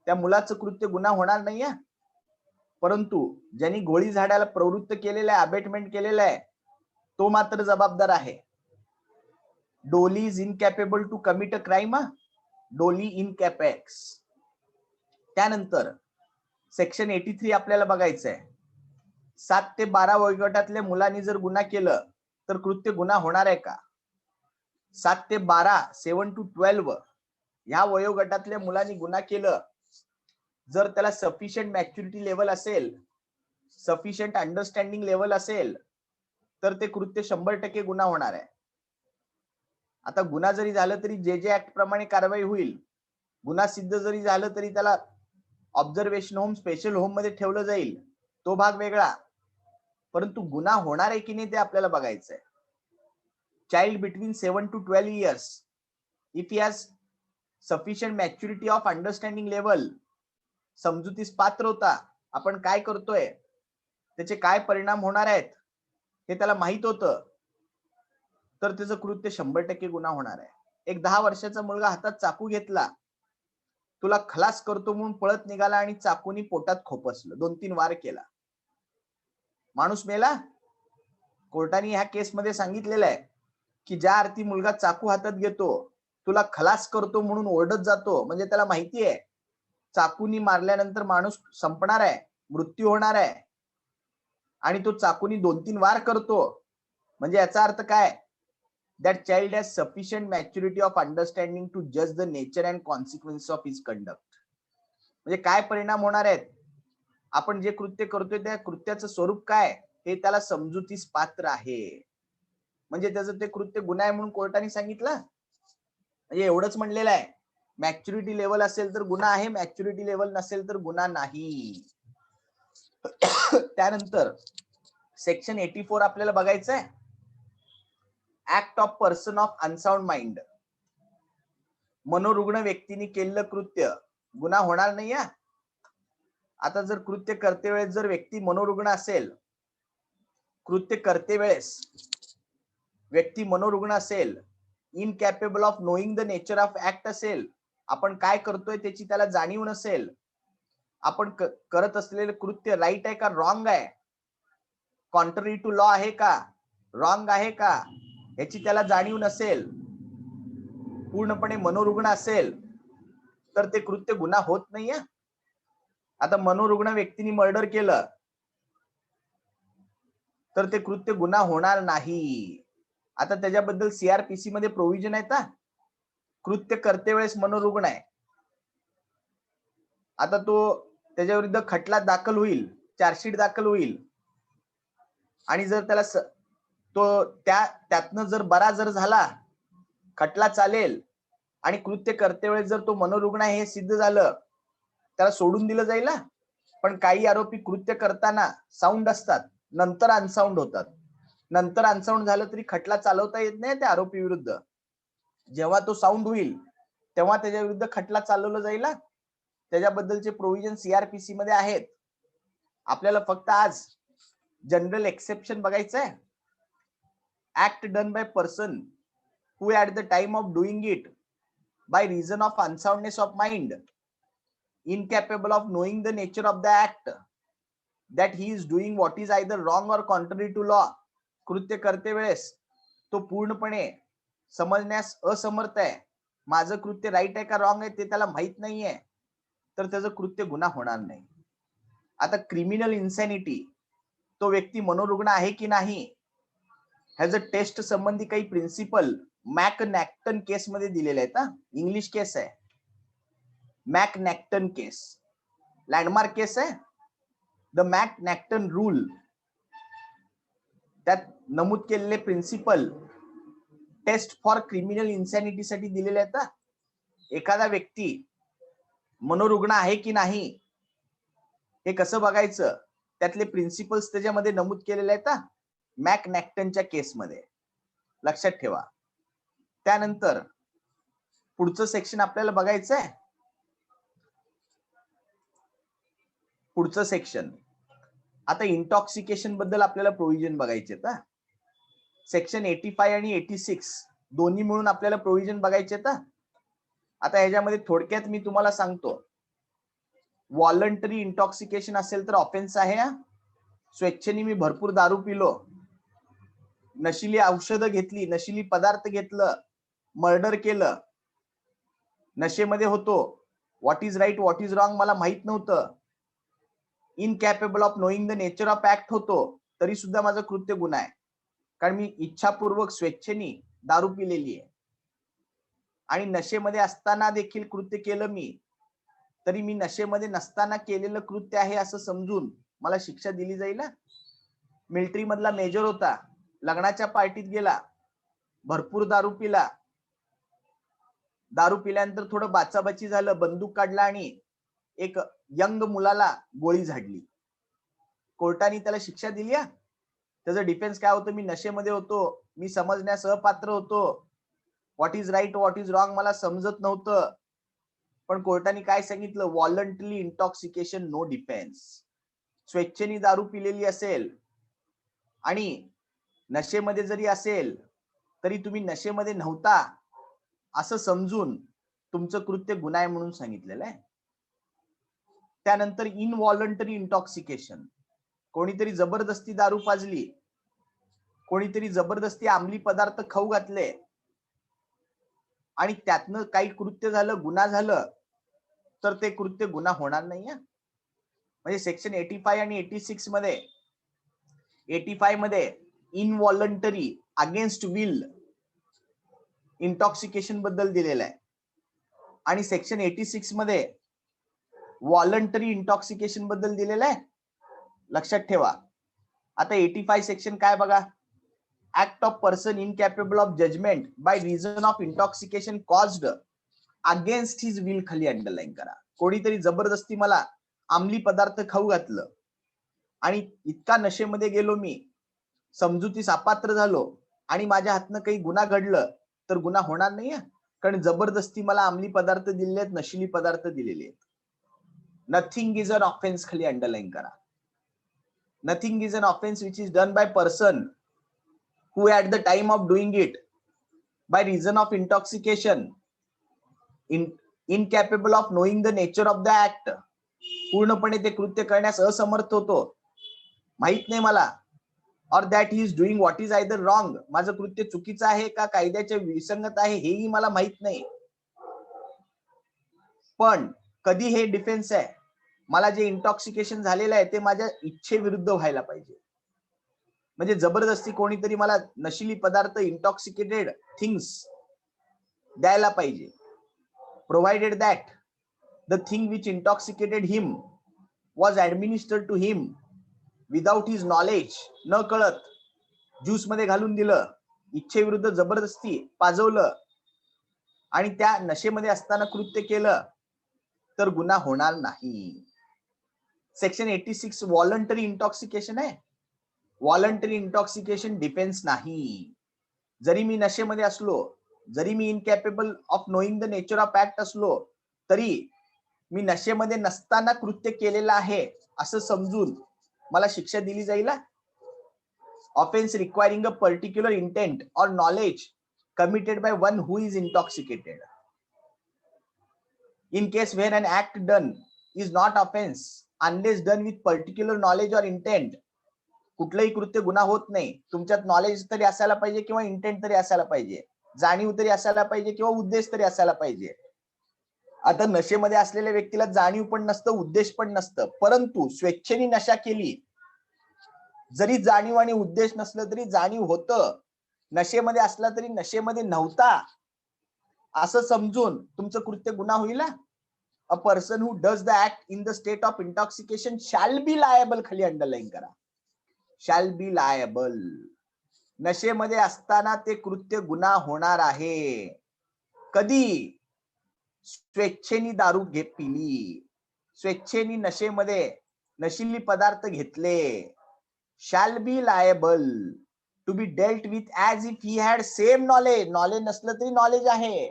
त्या मुलाचं कृत्य गुन्हा होणार नाहीये. परंतु ज्यांनी गोळी झाडायला प्रवृत्त केलेलं आहे, अबेटमेंट केलेलं आहे, तो मात्र जबाबदार आहे. डोली is incapable to commit a crime. डोली इनकॅपेक्स. त्यानंतर सेक्शन 83 आपल्याला बघायचं आहे. 7 ते 12 वयोगटातल्या मुलांनी जर गुन्हा केलं तर कृत्य गुन्हा होणार आहे का? 7 ते 12, 7 to 12 या वयोगटातल्या मुलांनी गुन्हा केलं, जर त्याला सफिशियंट मॅच्युरिटी लेवल असेल, सफिशियंट अंडरस्टँडिंग लेवल असेल, तर ते कृत्य 100% गुन्हा होणार आहे. आता गुन्हा जरी झालं तरी जे ऍक्ट प्रमाणे कारवाई होईल. गुन्हा सिद्ध जरी झालं तरी त्याला ऑब्झर्वेशन होम, स्पेशल होम मध्ये ठेवलं जाईल, तो भाग वेगळा. परंतु गुन्हा होणार आहे की नाही ते आपल्याला बघायचंय. Child between 7 to 12 years, if he has sufficient maturity of understanding level, समजुतीस पात्र होता, आपण काय करतोय, त्याचे काय परिणाम होणार आहेत हे त्याला माहित होतं, तर त्याचं कृत्य 100% गुन्हा होणार आहे. एक 10 वर्षाचा मुलगा हातात चाकू घेतला, तुला खलास करतो म्हणून पळत निघाला आणि चाकूनी पोटात खोपसलं, 2-3 वार केला, माणूस मेला. कोर्टाने ह्या केसमध्ये सांगितलेलं आहे की ज्या अर्थी मुलगा चाकू हातात घेतो, तुला खलास करतो म्हणून ओरडत जातो, म्हणजे त्याला माहिती आहे चाकूनी मारल्यानंतर माणूस संपणार आहे, मृत्यू होणार आहे, आणि तो चाकूनी 2-3 वार करतो, म्हणजे याचा अर्थ काय? That child has sufficient maturity of understanding to जज the nature and consequence of his conduct. म्हणजे काय परिणाम होणार आहेत, आपण जे कृत्य करतोय त्या कृत्याचं स्वरूप काय हे त्याला समजुतीस पात्र आहे. म्हणजे त्याचं ते कृत्य गुन्हा आहे म्हणून कोर्टाने सांगितलं. म्हणजे एवढंच म्हणलेलं आहे, मॅच्युरिटी लेवल असेल तर गुन्हा आहे, मॅच्युरिटी लेवल नसेल तर गुन्हा नाही. त्यानंतर सेक्शन 84 आपल्याला बघायचं आहे. Act of person of unsound mind. मनोरुग्ण व्यक्तीने केलेलं कृत्य गुन्हा होणार नाही. आता जर कृत्य करते वेळेस जर व्यक्ती मनोरुग्ण असेल, कृत्य करते वेळेस व्यक्ती मनोरुग्ण असेल, incapable of knowing the nature of act असेल, आपण काय करतोय त्याची त्याला जाणीव नसेल, आपण करत असलेले कृत्य राईट आहे का रॉंग आहे, कॉन्ट्ररी टू लॉ आहे का, रॉंग आहे का, याची त्याला जाणीव नसेल, पूर्णपणे मनोरुग्ण असेल, तर ते कृत्य गुन्हा होत नाहीये. आता मनोरुग्ण व्यक्तीने मर्डर केलं तर ते कृत्य गुन्हा होणार नाही. आता त्याच्याबद्दल सीआरपीसी मध्ये प्रोव्हिजन आहे का? कृत्य करते वेळेस मनोरुग्ण आहे, आता तो त्याच्या विरुद्ध खटला दाखल होईल, चार्जशीट दाखल होईल, आणि जर त्याला तो त्यातनं जर बरा जर झाला, खटला चालेल, आणि कृत्य करते वेळेस जर तो मनोरुग्ण आहे हे सिद्ध झालं, त्याला सोडून दिलं जाईल. पण काही आरोपी कृत्य करताना साऊंड असतात, नंतर अनसाऊंड होतात. नंतर अनसाऊंड झालं तरी खटला चालवता येत नाही त्या आरोपी विरुद्ध. जेव्हा तो साऊंड होईल तेव्हा त्याच्या विरुद्ध खटला चालवला जाईल. त्याच्याबद्दलचे प्रोव्हिजन सीआरपीसी मध्ये आहेत. आपल्याला फक्त आज जनरल एक्सेप्शन बघायचं आहे. Act done by person who at the time of doing it by reason of unsoundness of mind, incapable of knowing the nature of the act, that he is doing what is either wrong or contrary to law. कृत्य करते वेळेस तो पूर्णपणे समजण्यास असमर्थ आहे, माझं कृत्य राईट आहे का रॉंग आहे ते त्याला माहित नाहीये, तर त्याचं कृत्य गुन्हा होणार नाही. आता क्रिमिनल इन्सॅनिटी, तो व्यक्ती मनोरुग्ण आहे की नाही ह्याचं टेस्ट संबंधी काही प्रिन्सिपल मॅकनॅक्टन केस मध्ये दिलेले आहेत. इंग्लिश केस आहे, मॅकनॅक्टन केस, लँडमार्क केस आहे. द मॅकनॅक्टन रूल, त्यात नमूद केलेले प्रिन्सिपल टेस्ट फॉर क्रिमिनल इन्सॅनिटी साठी दिलेले आहेत. एखादा व्यक्ती मनोरुग्ण आहे की नाही हे कसं बघायचं, त्यातले प्रिन्सिपल्स त्याच्यामध्ये नमूद केलेले आहेत मॅकनॅक्टनच्या केसमध्ये. लक्षात ठेवा. त्यानंतर पुढचं सेक्शन आपल्याला बघायचं आहे. पुढचं सेक्शन आता इंटॉक्सिकेशन बद्दल आपल्याला प्रोव्हिजन बघायचे. सेक्शन 85 आणि 86 दोन्ही मिळून आपल्याला प्रोव्हिजन बघायचे. आता ह्याच्यामध्ये थोडक्यात मी तुम्हाला सांगतो. व्हॉलंटरी इंटॉक्सिकेशन असेल तर ऑफेन्स आहे. स्वेच्छेने मी भरपूर दारू पिलो, नशिली औषधं घेतली, नशिली पदार्थ घेतलं, मर्डर केलं, नशेमध्ये होतो, what is right what is wrong मला माहित नव्हतं, incapable of knowing the nature of act होतो, तरी सुद्धा माझं कृत्य गुन्हा आहे. कारण मी इच्छापूर्वक स्वेच्छेने दारू पिलेली आहे आणि नशेमध्ये असताना देखील कृत्य केलं मी, तरी मी नशेमध्ये नसताना केलेलं कृत्य आहे असं समजून मला शिक्षा दिली जाईल. मिलिटरी मधला मेजर होता, लग्नाच्या पार्टीत गेला, भरपूर दारू पिला, दारू पिल्यानंतर थोडं बाचाबाची झालं, बंदूक काढला आणि एक यंग मुलाला गोळी झाडली. कोर्टाने त्याला शिक्षा दिली. त्याचं डिफेन्स काय होतं, मी नशेमध्ये होतो, मी समजण्यास अपात्र होतो, what is right what is wrong मला समजत नव्हतं. पण कोर्टाने काय सांगितलं, व्हॉलंटरी इंटॉक्सिकेशन नो डिफेन्स. स्वेच्छेने दारू पिलेली असेल आणि नशेमध्ये जरी असेल तरी तुम्ही नशेमध्ये नव्हता असं समजून तुमचं कृत्य गुन्हा आहे म्हणून सांगितलेलं आहे. त्यानंतर इनव्हॉलंटरी इंटॉक्सिकेशन, कोणीतरी जबरदस्ती दारू पाजली, कोणीतरी जबरदस्ती अंमली पदार्थ खाऊ घातले आणि त्यातनं काही कृत्य झालं, गुन्हा झालं, तर ते कृत्य गुन्हा होणार नाही. म्हणजे सेक्शन 85 आणि 86 मध्ये 85 मध्ये इनव्हॉलंटरी अगेन्स्ट विल इंटॉक्सिकेशन बद्दल दिलेलं आहे आणि सेक्शन 86 मध्ये व्हॉलंटरी इंटॉक्सिकेशन बद्दल दिलेलं आहे. लक्षात ठेवा. आता 85 सेक्शन काय बघा, act of person incapable of judgement by reason of intoxication caused against his will खाली अंडरलाईन करा. कोणीतरी जबरदस्ती मला अंमली पदार्थ खाऊ घातलं आणि इतका नशेमध्ये गेलो, मी समजुतीस अपात्र झालो आणि माझ्या हातनं काही गुन्हा घडलं तर गुन्हा होणार नाही. कारण जबरदस्ती मला अंमली पदार्थ दिलेले आहेत, नशिली पदार्थ दिलेले आहेत. नथिंग इज अन ऑफेन्स खाली अंडरलाईन करा. Nothing is an offence which is done by person who at the time of doing it by reason of intoxication incapable of knowing the nature of the act, पूर्णपणे ते कृत्य करण्यास असमर्थ होतो, माहित नाही मला, or that he is doing what is either wrong, माझं कृत्य चुकीचं आहे का कायद्याच्या विसंगत आहे हेही मला माहित नाही, पण कधी हे डिफेन्स आहे, मला जे इंटॉक्सिकेशन झालेलं आहे ते माझ्या इच्छेविरुद्ध व्हायला पाहिजे. म्हणजे जबरदस्ती कोणीतरी मला नशिली पदार्थ इंटॉक्सिकेटेड थिंग्स द्यायला पाहिजे, provided that the thing which intoxicated him was administered to him without his knowledge, न कळत ज्यूस मध्ये घालून दिलं, इच्छेविरुद्ध जबरदस्ती पाजवलं आणि त्या नशेमध्ये असताना कृत्य केलं तर गुन्हा होणार नाही. सेक्शन 86 व्हॉलंटरी इंटॉक्सिकेशन आहे. व्हॉलंटरी इंटॉक्सिकेशन डिफेन्स नाही. जरी मी नशेमध्ये असलो, जरी मी incapable of knowing the nature of act असलो, तरी मी नशेमध्ये नसताना कृत्य केलेलं आहे असं समजून मला शिक्षा दिली जाईल. Offence requiring a particular intent और knowledge committed by one who is intoxicated. In case where an act done is not offense unless done with particular knowledge or intent, कुठलंही कृत्य गुन्हा होत नाही, तुमच्यात नॉलेज तरी असायला पाहिजे किंवा इंटेंट तरी असायला पाहिजे, जाणीव तरी असायला पाहिजे किंवा उद्देश तरी असायला पाहिजे. आता नशेमध्ये असलेल्या व्यक्तीला जाणीव पण नसतं, उद्देश पण नसतं, परंतु स्वेच्छेने नशा केली, जरी जाणीव आणि उद्देश नसलं तरी जाणीव होतं, नशेमध्ये असला तरी नशेमध्ये नव्हता असं समजून तुमचं कृत्य गुन्हा होईल. A person who does the act in the state of intoxication shall be liable, खाली अंडरलाईन करा, शॅल बी लायबल. नशेमध्ये असताना ते कृत्य गुन्हा होणार आहे. कधी? स्वेच्छेने दारू पिली, स्वेच्छेने नशेमध्ये नशिली पदार्थ घेतले, shall be liable. To be dealt with as if he had same knowledge. Knowledge नसलं तरी नॉलेज आहे.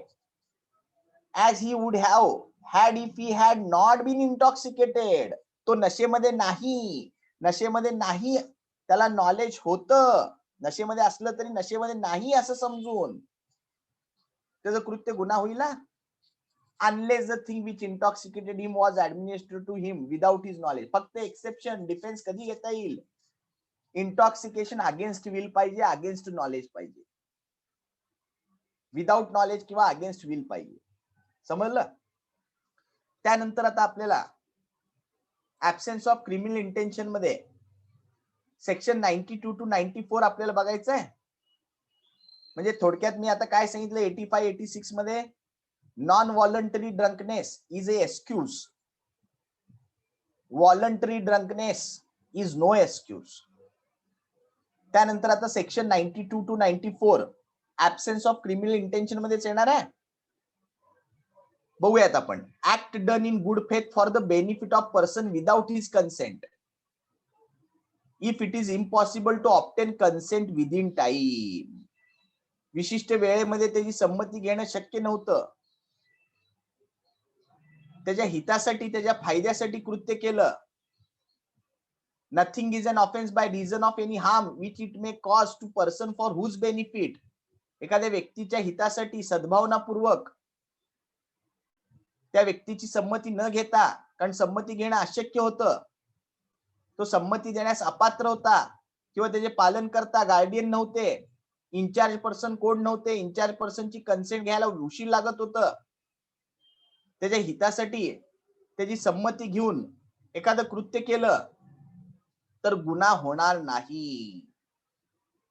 As he would have had if he had not been intoxicated. तो नशेमध्ये नाही, नशेमध्ये नाही, त्याला नॉलेज होतं. नशेमध्ये असलं तरी नशेमध्ये नाही असं समजून त्याचं कृत्य गुन्हा होईल ना. Unless the thing which intoxicated him was administered to him without his knowledge. फक्त एक्सेप्शन, डिफेन्स कधी घेता येईल? इंटॉक्सिकेशन अगेन्स्ट विल पाहिजे, अगेन्स्ट नॉलेज पाहिजे. विदाउट नॉलेज किंवा अगेन्स्ट विल पाहिजे. समजलं? त्यानंतर आता आपल्याला ऍब्सेन्स ऑफ क्रिमिनल इंटेन्शन मध्ये सेक्शन 92 टू 94 आपल्याला बघायचं आहे. म्हणजे थोडक्यात मी आता काय सांगितलं, 85, 86 मध्ये non voluntary drunkenness is a excuse. Voluntary drunkenness is no excuse. त्यानंतर आता section 92 to 94 absence of criminal intention मध्येच येणार आहे. बघूयात आपण. Act done in good faith for the benefit of person without his consent if it is impossible to obtain consent within time. विशिष्ट वेळेमध्ये त्याची संमती घेणं शक्य नव्हतं, त्याच्या हितासाठी, त्याच्या फायद्यासाठी कृत्य केलं. Nothing is an offence by reason of any harm which it may cause to person for whose benefit. एखाद्या व्यक्तीच्या हितासाठी सद्भावनापूर्वक त्या व्यक्तीची संमती न घेता, कारण संमती घेणं अशक्य होतं, तो संमती देण्यास अपात्र होता किंवा त्याचे पालन करता गार्डियन नव्हते, इन्चार्ज पर्सन कोण नव्हते, इन्चार्ज पर्सनची कन्सेंट घ्यायला उशीर लागत होतं, त्याच्या हितासाठी त्याची संमती घेऊन एखादं कृत्य केलं तर गुन्हा होणार नाही.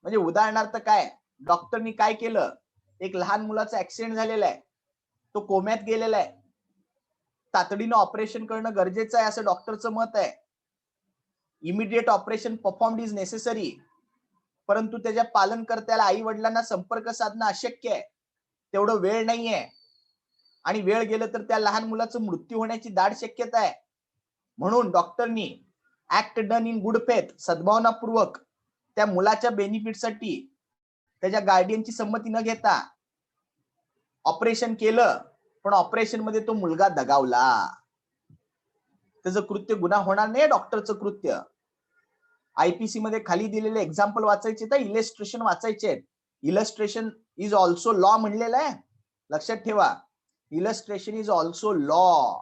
म्हणजे उदाहरणार्थ काय, डॉक्टरनी काय केलं, एक लहान मुलाचा ऍक्सिडेंट झालेला आहे, तो कोम्यात गेलेला आहे, तातडीनं ऑपरेशन करणं गरजेचं आहे असं डॉक्टरचं मत आहे. Immediate operation performed is necessary. परंतु त्याच्या पालनकर्त्याला, आई वडिलांना संपर्क साधणं अशक्य आहे, तेवढं वेळ नाहीये, आणि वेळ गेलं तर त्या लहान मुलाचं मृत्यू होण्याची दाट शक्यता आहे. म्हणून डॉक्टरनी act done in good faith, सद्भावनापूर्वक त्या मुलाच्या बेनिफिटसाठी त्याच्या गार्डियनची संमती न घेता ऑपरेशन केलं, पण ऑपरेशन मध्ये तो मुलगा दगावला, त्याचं कृत्य गुन्हा होणार नाही. डॉक्टरचं कृत्य आयपीसी मध्ये खाली दिलेले एक्झाम्पल वाचायचे तर इलस्ट्रेशन वाचायचे. इलस्ट्रेशन इज ऑल्सो लॉ म्हणलेलं आहे, लक्षात ठेवा. Illustration is also law.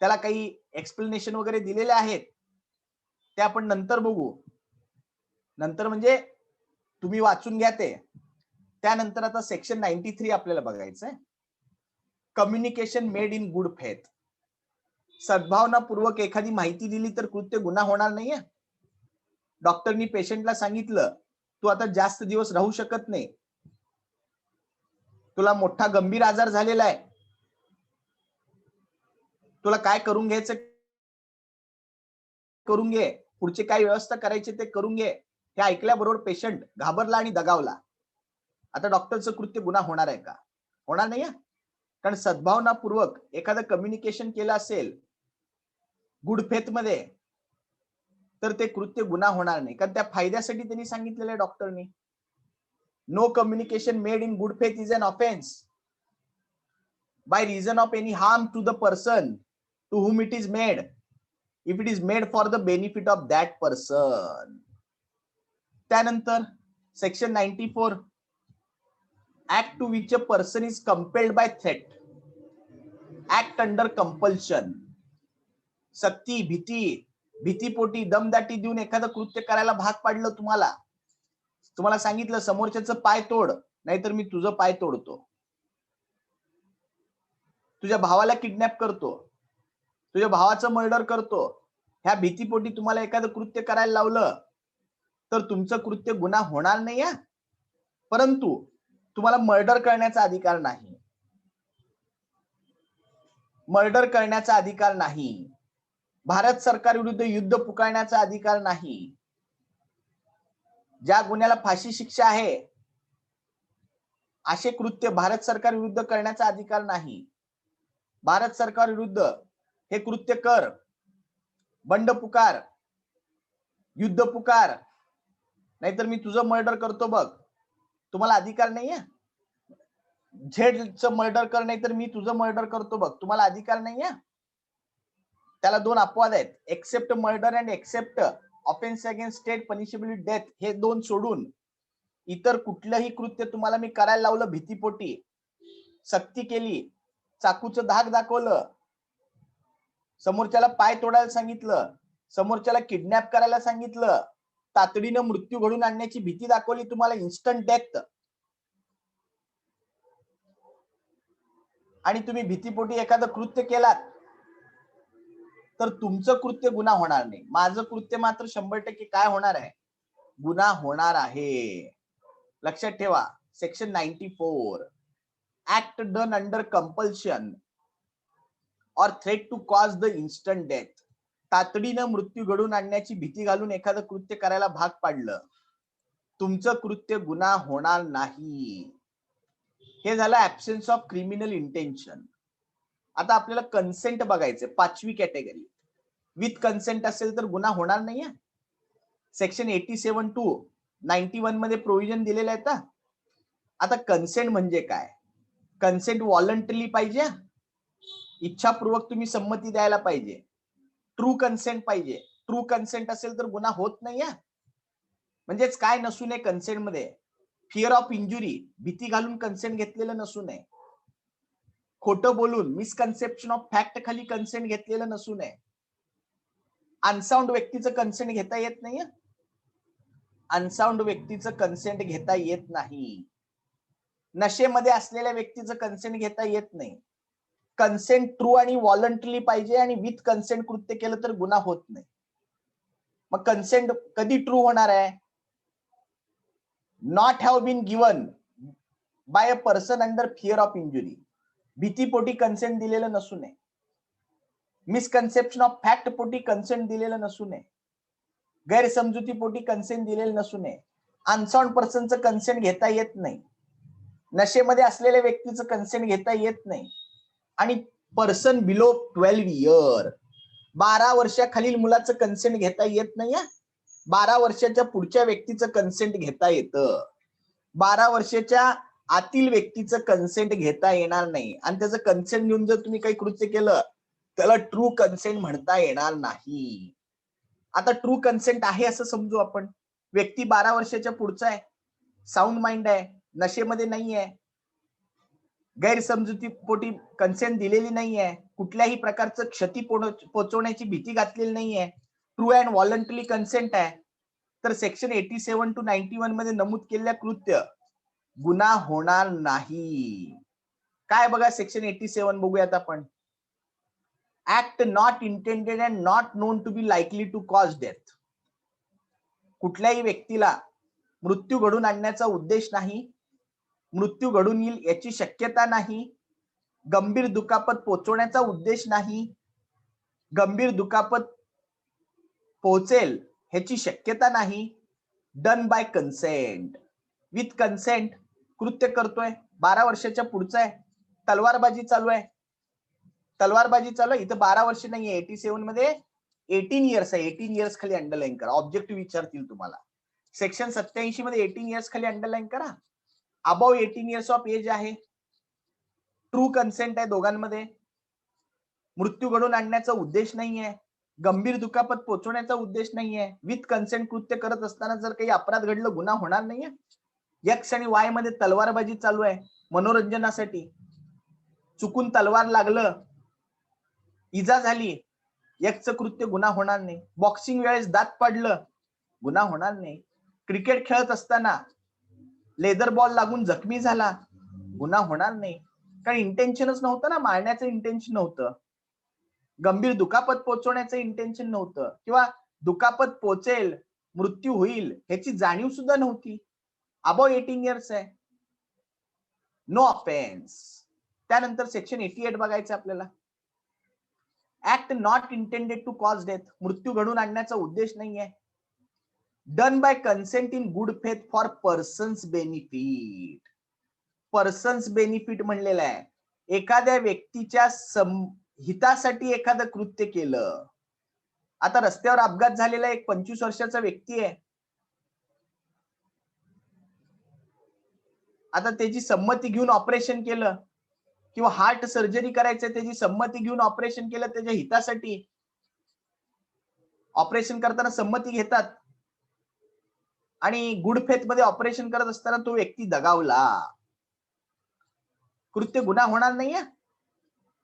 त्याला काही एक्सप्लेनेशन वगैरे दिलेले आहेत, ते आपण नंतर बघू. नंतर म्हणजे तुम्ही वाचून घ्या ते. त्यानंतर आता सेक्शन 93 आपल्याला बघायचंय. Communication made in good faith. सद्भावनापूर्वक एखादी माहिती दिली तर कृत्य गुन्हा होणार नाहीये. डॉक्टरनी पेशंटला सांगितलं, तू आता जास्त दिवस राहू शकत नाही, तुला मोठा गंभीर आजार झालेला आहे, तुला काय करून घ्यायचं करून घे, पुढची काय व्यवस्था करायची ते करून घे. हे ऐकल्याबरोबर पेशंट घाबरला आणि दगावला. आता डॉक्टरचं कृत्य गुन्हा होणार आहे का? होणार नाही. कारण सद्भावनापूर्वक एखादं कम्युनिकेशन केलं असेल गुड फेथ मध्ये, तर ते कृत्य गुन्हा होणार नाही, कारण त्या फायद्यासाठी त्यांनी सांगितलेलं आहे डॉक्टरनी. No communication made in good faith is an offence by reason of any harm to the person to whom it is made if it is made for the benefit of that person. त्यानंतर section 94 act to which a person is compelled by threat. Act under compulsion. सक्ती, भीतीपोटी, दमदाटी देऊन एखादं कृत्य करायला भाग पाडलं तुम्हाला सांगितलं समोरच्याचं पाय तोड, नाहीतर मी तुझं पाय तोडतो, तुझ्या भावाला किडनॅप करतो, तुझ्या भावाचं मर्डर करतो, ह्या भीतीपोटी तुम्हाला एखादं कृत्य करायला लावलं तर तुमचं कृत्य गुन्हा होणार नाही. परंतु तुम्हाला मर्डर करण्याचा अधिकार नाही. मर्डर करण्याचा अधिकार नाही. भारत सरकार विरुद्ध युद्ध पुकारण्याचा अधिकार नाही. ज्या गुन्ह्याला फाशी शिक्षा आहे असे कृत्य भारत सरकार विरुद्ध करण्याचा अधिकार नाही. भारत सरकार विरुद्ध हे कृत्य कर, बंड पुकार, युद्ध पुकार, नाहीतर मी तुझं मर्डर करतो बघ, तुम्हाला अधिकार नाहीये? झेडचं मर्डर कर, नाही तर मी तुझं मर्डर करतो बघ, तुम्हाला अधिकार नाहीये? त्याला दोन अपवाद आहेत, except murder and except offence against state punishable death, हे दोन सोडून इतर कुठलंही कृत्य तुम्हाला मी करायला लावलं, भीतीपोटी सक्ती केली, चाकूचं धाक दाखवलं, समोरच्याला पाय तोडायला सांगितलं, समोरच्याला किडनॅप करायला सांगितलं, तातडीनं मृत्यू घडून आणण्याची भीती दाखवली तुम्हाला, इन्स्टंट डेथ, आणि तुम्ही भीतीपोटी एखादं कृत्य केलात तर तुमचं कृत्य गुन्हा होणार नाही, माझं कृत्य मात्र 100% काय होणार आहे? गुन्हा होणार आहे. लक्षात ठेवा. Section 94, act done under compulsion और threat to cause the instant death, तातडीनं मृत्यू घडून आणण्याची भीती घालून एखादं कृत्य करायला भाग पाडलं, तुमचं कृत्य गुन्हा होणार नाही. हे झालं ऍब्सेन्स ऑफ क्रिमिनल इंटेन्शन. आता आपल्याला कन्सेंट बघायचं, 5वी कॅटेगरी. विथ कन्सेंट असेल तर गुन्हा होणार नाहीये. सेक्शन 87 टू 91 मध्ये प्रोव्हिजन दिलेलं आहे. आता कन्सेंट म्हणजे काय? कन्सेंट व्हॉलंटरी पाहिजे, इच्छापूर्वक तुम्ही संमती द्यायला पाहिजे, ट्रू कन्सेंट पाहिजे. ट्रू कन्सेंट असेल तर गुन्हा होत नाहीये. म्हणजेच काय नसू नये कन्सेंट मध्ये? फिअर ऑफ इंजुरी, भीती घालून कन्सेंट घेतलेलं नसू नये, खोटं बोलून मिसकन्सेप्शन ऑफ फॅक्ट खाली कन्सेंट घेतलेलं नसू नये, अनसाउंड व्यक्तीचं कन्सेंट घेता येत नाही, अनसाउंड व्यक्तीचं कन्सेंट घेता येत नाही, नशेमध्ये असलेल्या व्यक्तीचं कन्सेंट घेता येत नाही. कन्सेंट ट्रू आणि व्हॉलंटरी पाहिजे, आणि विथ कन्सेंट कृत्य केलं तर गुन्हा होत नाही. मग कन्सेंट कधी ट्रू होणार आहे? Not have been given by a person under fear of injury, भीतीपोटी कन्सेंट दिलेलं नसू नये, मिसकन्सेप्शन ऑफ फॅक्ट पोटी कन्सेंट दिलेलं नसू नये, गैरसमजुतीपोटी कन्सेंट दिलेलं नसू नये, अनसाउंड पर्सनचं कन्सेंट घेता येत नाही, नशेमध्ये असलेल्या व्यक्तीचं कन्सेंट घेता येत नाही, आणि पर्सन बिलो 12 इयर, 12 वर्षाखालील मुलाचं कन्सेंट घेता येत नाही. 12 वर्षाच्या पुढच्या व्यक्तीचं कन्सेंट घेता येतं, 12 वर्षाच्या आतील व्यक्तीचं कन्सेंट घेता येणार नाही. आणि त्याचं कन्सेंट घेऊन जर तुम्ही काही कृत्य केलं त्याला ट्रू कन्सेंट म्हणता येणार नाही. आता ट्रू कन्सेंट आहे असं समजू आपण, व्यक्ती 12 वर्षाच्या पुढचा आहे, साऊंड माइंड आहे, नशेमध्ये नाहीये, गैरसमजुती पोटी कन्सेंट दिलेली नाहीये, कुठल्याही प्रकारचं क्षती पोहोचवण्याची भीती घातलेली नाहीये, ट्रू अँड व्हॉलंटरी कन्सेंट आहे, तर सेक्शन 87 टू 91 मध्ये नमूद केलेल्या कृत्य गुन्हा होणार नाही. काय बघा सेक्शन 87 बघूयात आपण. Act not intended and not known to be likely to cause death, कुठल्याही व्यक्तीला मृत्यू घडून आणण्याचा उद्देश नाही, मृत्यू घडून येईल याची शक्यता नाही, गंभीर दुखापत पोहोचवण्याचा उद्देश नाही, गंभीर दुखापत पोहोचेल ह्याची शक्यता नाही, done by consent, with consent कृत्य करतोय, 12 वर्षाच्या पुढचा आहे, तलवारबाजी चालू आहे, तलवारबाजी चालू आहे, इथं 12 वर्ष नाहीये, 87 मध्ये 18 इयर्स आहे, 18 इयर्स खाली अंडरलाईन करा, ऑब्जेक्टिव्ह विचारतील तुम्हाला. सेक्शन 87 मध्ये 18 इयर्स खाली अंडरलाईन करा, अबव 18 इयर्स ऑफ एज आहे, ट्रू कन्सेंट आहे दोघांमध्ये, मृत्यू घडून आणण्याचा उद्देश नाहीये, गंभीर दुखापत पोहोचवण्याचा उद्देश नाहीये, विथ कन्सेंट कृत्य करत असताना जर काही अपराध घडलं गुन्हा होणार नाहीये. एक्स आणि वाय मध्ये तलवारबाजी चालू आहे मनोरंजनासाठी, चुकून तलवार लागलं, इजा झाली, एक्सचं कृत्य गुन्हा होणार नाही. बॉक्सिंग वेळेस दात पडलं गुन्हा होणार नाही. क्रिकेट खेळत असताना लेदर बॉल लागून जखमी झाला गुन्हा होणार नाही, कारण इंटेन्शनच नव्हतं ना, मारण्याचं इंटेन्शन नव्हतं, गंभीर दुखापत पोहोचवण्याचं इंटेन्शन नव्हतं, किंवा दुखापत पोहोचेल मृत्यू होईल ह्याची जाणीव सुद्धा नव्हती. अबव 18 इयर्स आहे, नो ऑफेन्स. त्यानंतर सेक्शन 88 बघायचं आपल्याला. Act not intended to cause death, मृत्यू घडून आणण्याचा उद्देश नाहीये, done by consent in good faith for person's benefit. Person's benefit म्हणलेलं आहे, एखाद्या व्यक्तीच्या हितासाठी एखादं कृत्य केलं. आता रस्त्यावर अपघात झालेला एक 25 वर्षाचा व्यक्ती आहे, आता त्याची संमती घेऊन ऑपरेशन केलं किंवा हार्ट सर्जरी करायचं त्याची संमती घेऊन ऑपरेशन केलं त्याच्या हितासाठी, ऑपरेशन करताना संमती घेतात आणि गुड फेथ मध्ये ऑपरेशन करत असताना तो व्यक्ती दगावला, कृत्य गुन्हा होणार नाहीये.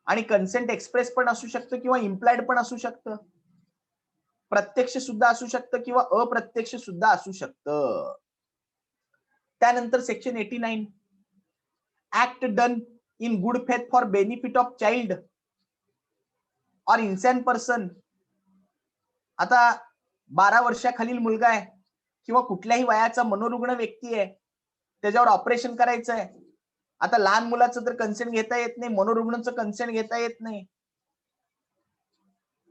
आणि कन्सेंट एक्सप्रेस पण असू शकतं किंवा इम्प्लाइड पण असू शकतं, प्रत्यक्ष सुद्धा असू शकतं किंवा अप्रत्यक्ष सुद्धा असू शकतं. त्यानंतर section 89, act done in good faith for benefit of child और इन्सॅन पर्सन. आता 12 वर्षाखालील मुलगा आहे किंवा कुठल्याही वयाचा मनोरुग्ण व्यक्ती आहे, त्याच्यावर ऑपरेशन करायचं आहे. आता लहान मुलाचं तर कन्सेंट घेता येत नाही, मनोरुग्णाचं कन्सेंट घेता येत नाही,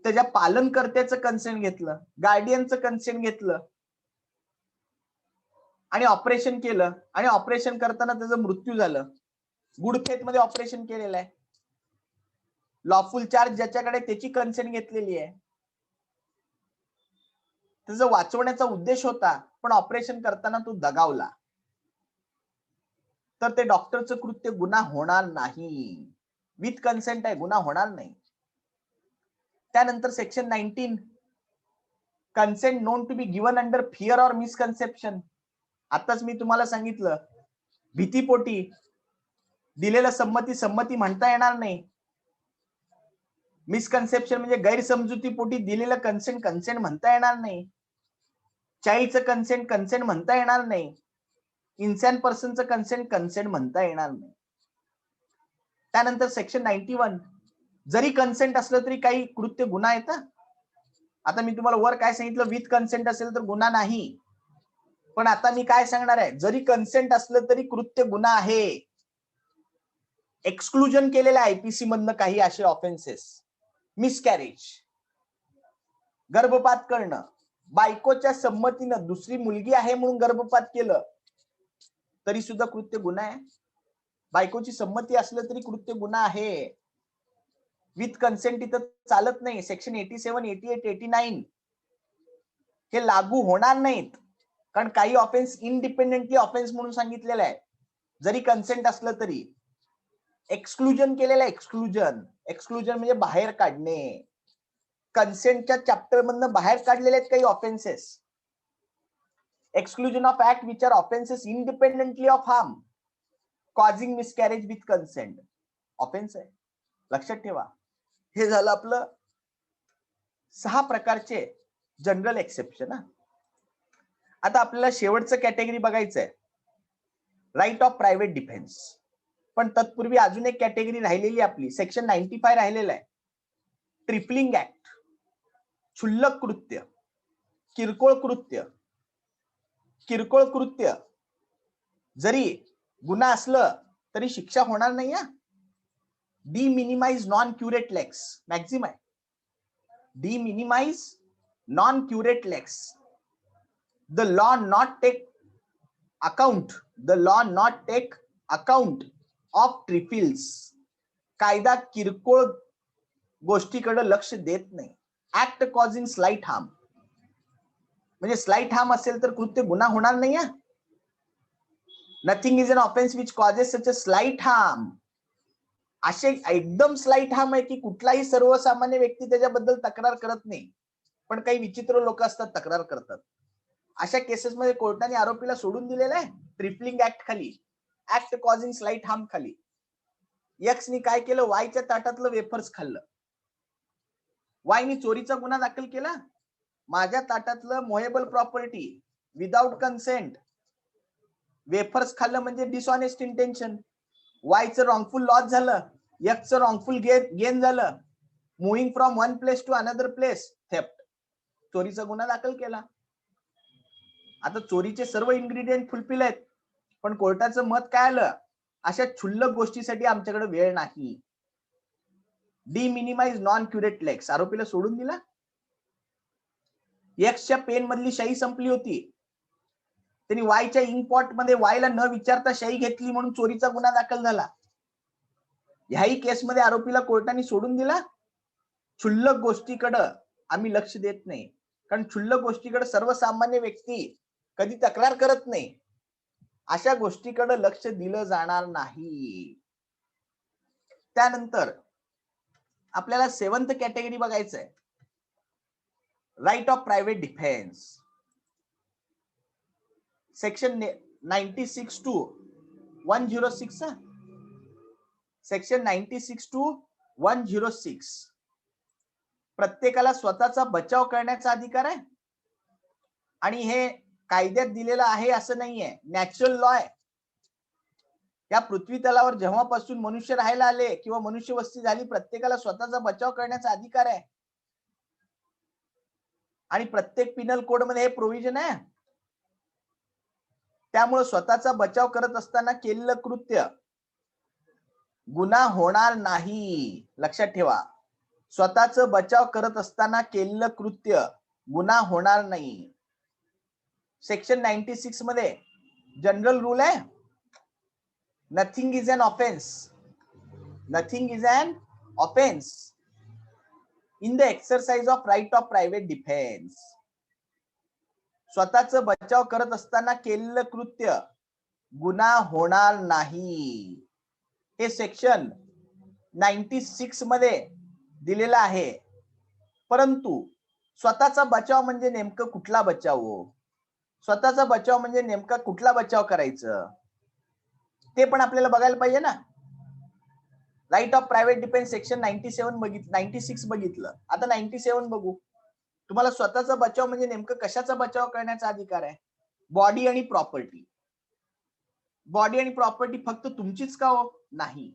त्याच्या पालनकर्त्याचं कन्सेंट घेतलं, गार्डियनचं कन्सेंट घेतलं आणि ऑपरेशन केलं आणि ऑपरेशन करताना त्याचा मृत्यू झालं. गुड फेथ मध्ये ऑपरेशन केलेलं आहे, लॉफुल चार्ज ज्याच्याकडे त्याची कन्सेंट घेतलेली आहे, त्याचा वाचवण्याचा उद्देश होता, पण ऑपरेशन करताना तो दगावला, तर ते डॉक्टरचं कृत्य गुन्हा होणार नाही. विथ कन्सेंट आहे, गुन्हा होणार नाही. त्यानंतर section 19, consent known to be given under fear or misconception. आताच मी तुम्हाला सांगितलं, भीतीपोटी दिलेलं संमती म्हणता येणार नाही. मिसकन्सेप्शन म्हणजे गैरसमजुतीपोटी दिलेलं कन्सेंट म्हणता येणार नाही. चाइल्डचं कन्सेंट म्हणता येणार नाही. इन्सॅन पर्सनचं कन्सेंट म्हणता येणार नाही. त्यानंतर सेक्शन 91, जरी कन्सेंट असलं तरी काही कृत्य गुन्हा येतं. आता मी तुम्हाला वर काय सांगितलं, विथ कन्सेंट असेल तर गुन्हा नाही, पण आता मी काय सांगणार आहे, जरी कन्सेंट असलं तरी कृत्य गुन्हा आहे. एक्सक्लुजन केलेलं आयपीसी मधनं काही असे ऑफेन्सेस, मिसकॅरेज, गर्भपात करणं, बायकोच्या संमतीनं दुसरी मुलगी आहे म्हणून गर्भपात केलं तरी सुद्धा कृत्य गुन्हा आहे. बायकोची संमती असलं तरी कृत्य गुन्हा आहे. विथ कन्सेंट इथं चालत नाही. सेक्शन 87, 88, 89 हे लागू होणार नाहीत, कारण काही ऑफेन्स इंडिपेंडेंटली ऑफेन्स म्हणून सांगितलेलं आहे, जरी कन्सेंट असलं तरी. एक्सक्लुजन केलेलं आहे, एक्सक्लुजन म्हणजे बाहेर काढणे. कन्सेंटच्या चॅप्टर मधनं बाहेर काढलेले आहेत काही offences. Exclusion of act which are offences independently of harm causing miscarriage with consent offence आहे, लक्षात ठेवा. हे झालं आपलं 6 प्रकारचे जनरल एक्सेप्शन. आता आपल्याला शेवटचं कॅटेगरी बघायचं आहे, राईट ऑफ प्रायव्हेट डिफेन्स. पण तत्पूर्वी अजून एक कॅटेगरी राहिलेली आपली, सेक्शन 95 राहिलेलं आहे, ट्रिपलिंग ऍक्ट. क्षुल्लक कृत्य, किरकोळ कृत्य जरी गुन्हा असलं तरी शिक्षा होणार नाही. De minimis non curat lex maxim आहे. De minimis non curat lex. The law not take account of trifles. कायदा किरकोळ गोष्टीकडे लक्ष देत नाही. ऍक्ट कॉझिंग स्लाइट हार्म, म्हणजे स्लाइट हार्म असेल तर कृत्य गुन्हा होणार नाही. Nothing is an offence which causes such a slight harm. असे एकदम स्लाइट हार्म आहे की कुठलाही सर्वसामान्य व्यक्ती त्याच्याबद्दल तक्रार करत नाही, पण काही विचित्र लोक असतात तक्रार करतात. अशा केसेसमध्ये कोर्टाने आरोपीला सोडून दिलेलं आहे ट्रिपलिंग ऍक्ट खाली, ऍक्ट कॉझिंग स्लाइट हार्म खाली. एक्सनी काय केलं, वायच्या ताटातलं वेफर्स खाल्लं. वायनी चोरीचा गुन्हा दाखल केला, माझ्या ताटातलं movable property without consent wafers खाल्लं म्हणजे डिसऑनेस्ट इंटेन्शन. वायचं रॉंगफुल लॉस झालं, एक्सचं रॉंगफुल गेन झालं, moving from one place to another place, theft, चोरीचा गुन्हा दाखल केला. आता चोरीचे सर्व इन्ग्रेडियंट फुलफिल आहेत, पण कोर्टाचं मत काय आलं, अशा क्षुल्लक गोष्टीसाठी आमच्याकडे वेळ नाही. डी मिनिमाइज नॉन क्युरेट लेक्स, आरोपीला सोडून दिला. एक्सच्या पेन मधली शाई संपली होती, त्यांनी वायच्या इंकपॉट मध्ये वायला न विचारता शाई घेतली म्हणून चोरीचा गुन्हा दाखल झाला. ह्याही केसमध्ये आरोपीला कोर्टाने सोडून दिला. क्षुल्लक गोष्टीकडे आम्ही लक्ष देत नाही, कारण क्षुल्लक गोष्टीकडे सर्वसामान्य व्यक्ती कधी तक्रार करत नाही. अशा गोष्टीकडे लक्ष दिलं जाणार नाही. त्यानंतर आपल्याला 7th कॅटेगरी बघायचं आहे, right of private defence. Section 96 to 106, section 96 to 106. प्रत्येकाला स्वतःचा बचाव करण्याचा अधिकार आहे आणि हे कायद्यात दिलेलं आहे असं नाहीये, नॅचरल लॉ आहे. या पृथ्वी तलावर जेव्हापासून मनुष्य राहायला आले किंवा मनुष्य वस्ती झाली, प्रत्येकाला स्वतःचा बचाव करण्याचा अधिकार आहे आणि प्रत्येक पिनल कोड मध्ये हे प्रोव्हिजन आहे. त्यामुळे स्वतःचा बचाव करत असताना केलेलं कृत्य गुन्हा होणार नाही. लक्षात ठेवा, स्वतःचा बचाव करत असताना केलेलं कृत्य गुन्हा होणार नाही. सेक्शन 96 मध्ये जनरल रूल आहे, nothing is an offence, nothing is an offence in the exercise of right of private defence. स्वतःचा बचाव करत असताना केलेलं कृत्य गुन्हा होणार नाही. हे सेक्शन 96 मध्ये दिलेलं आहे. परंतु स्वतःचा बचाव म्हणजे नेमकं कुठला बचाव हो? स्वतःचा बचाव म्हणजे नेमका कुठला बचाव करायचं ते पण आपल्याला बघायला पाहिजे ना. Right of private defence section 97 बघितलं, 96 बघितलं, आता 97 बघू. तुम्हाला स्वतःचा बचाव म्हणजे नेमकं कशाचा बचाव करण्याचा अधिकार आहे? बॉडी आणि प्रॉपर्टी. बॉडी आणि प्रॉपर्टी फक्त तुमचीच का हो? नाही.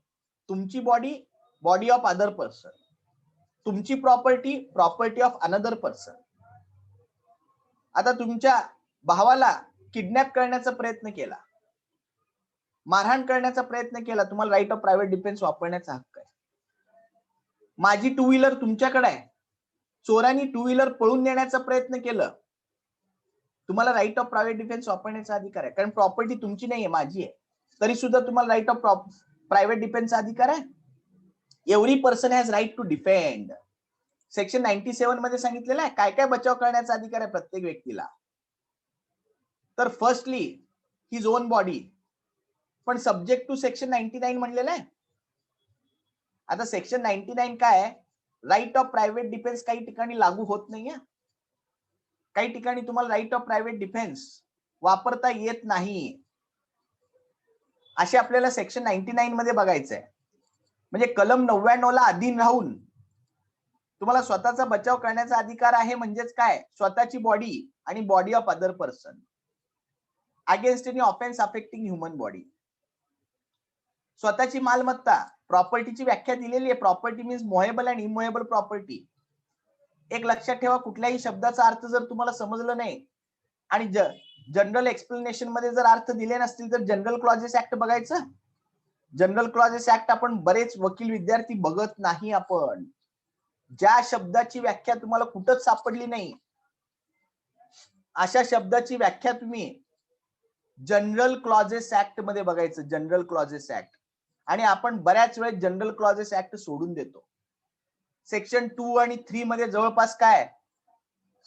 तुमची body, body of other person. तुमची property, property of another person. आता तुमच्या भावाला किडनॅप करण्याचा प्रयत्न केला, मारहाण करण्याचा प्रयत्न केला, तुम्हाला राईट ऑफ प्रायव्हेट डिफेन्स वापरण्याचा हक्क आहे. माझी टू व्हीलर तुमच्याकडे आहे, चोरांनी टू व्हीलर पळून नेण्याचा प्रयत्न केलं, तुम्हाला राईट ऑफ प्रायव्हेट डिफेन्स वापरण्याचा अधिकार आहे. कारण प्रॉपर्टी तुमची नाहीये, माझी आहे, तरी सुद्धा तुम्हाला राईट ऑफ प्रायव्हेट डिफेन्सचा अधिकार आहे. Every person has right to defend. Section 97 मध्ये सांगितलेलं आहे काय काय बचाव करण्याचा अधिकार आहे प्रत्येक व्यक्तीला. तर फर्स्टली हिज ओन बॉडी, पण सब्जेक्ट टू सेक्शन 99 म्हणलेलं आहे. आता सेक्शन 99 काय आहे? राईट ऑफ प्रायव्हेट डिफेन्स काही ठिकाणी लागू होत नाहीये, काही ठिकाणी तुम्हाला राईट ऑफ प्रायव्हेट डिफेन्स वापरता येत नाही, असे आपल्याला सेक्शन 99 मध्ये बघायचंय. म्हणजे कलम 99 ला अधीन राहून तुम्हाला स्वतःचा बचाव करण्याचा अधिकार आहे. म्हणजेच काय? स्वतःची बॉडी आणि body of other person against any offence affecting human body. स्वतःची मालमत्ता, प्रॉपर्टीची व्याख्या दिलेली आहे. Property means movable and immovable property. एक लक्षात ठेवा, कुठल्याही शब्दाचा अर्थ जर तुम्हाला समजलं नाही आणि जनरल एक्सप्लेनेशन मध्ये जर अर्थ दिले नसतील तर जनरल क्लॉजेस ऍक्ट बघायचं. जनरल क्लॉजेस ऍक्ट आपण बरेच वकील विद्यार्थी बघत नाही. आपण ज्या शब्दाची व्याख्या तुम्हाला कुठंच सापडली नाही अशा शब्दाची व्याख्या तुम्ही जनरल क्लॉजेस ऍक्ट मध्ये बघायचं, जनरल क्लॉजेस ऍक्ट. आणि आपण बऱ्याच वेळेस जनरल क्लॉजेस ऍक्ट सोडून देतो. सेक्शन 2 आणि 3 मध्ये जवळपास काय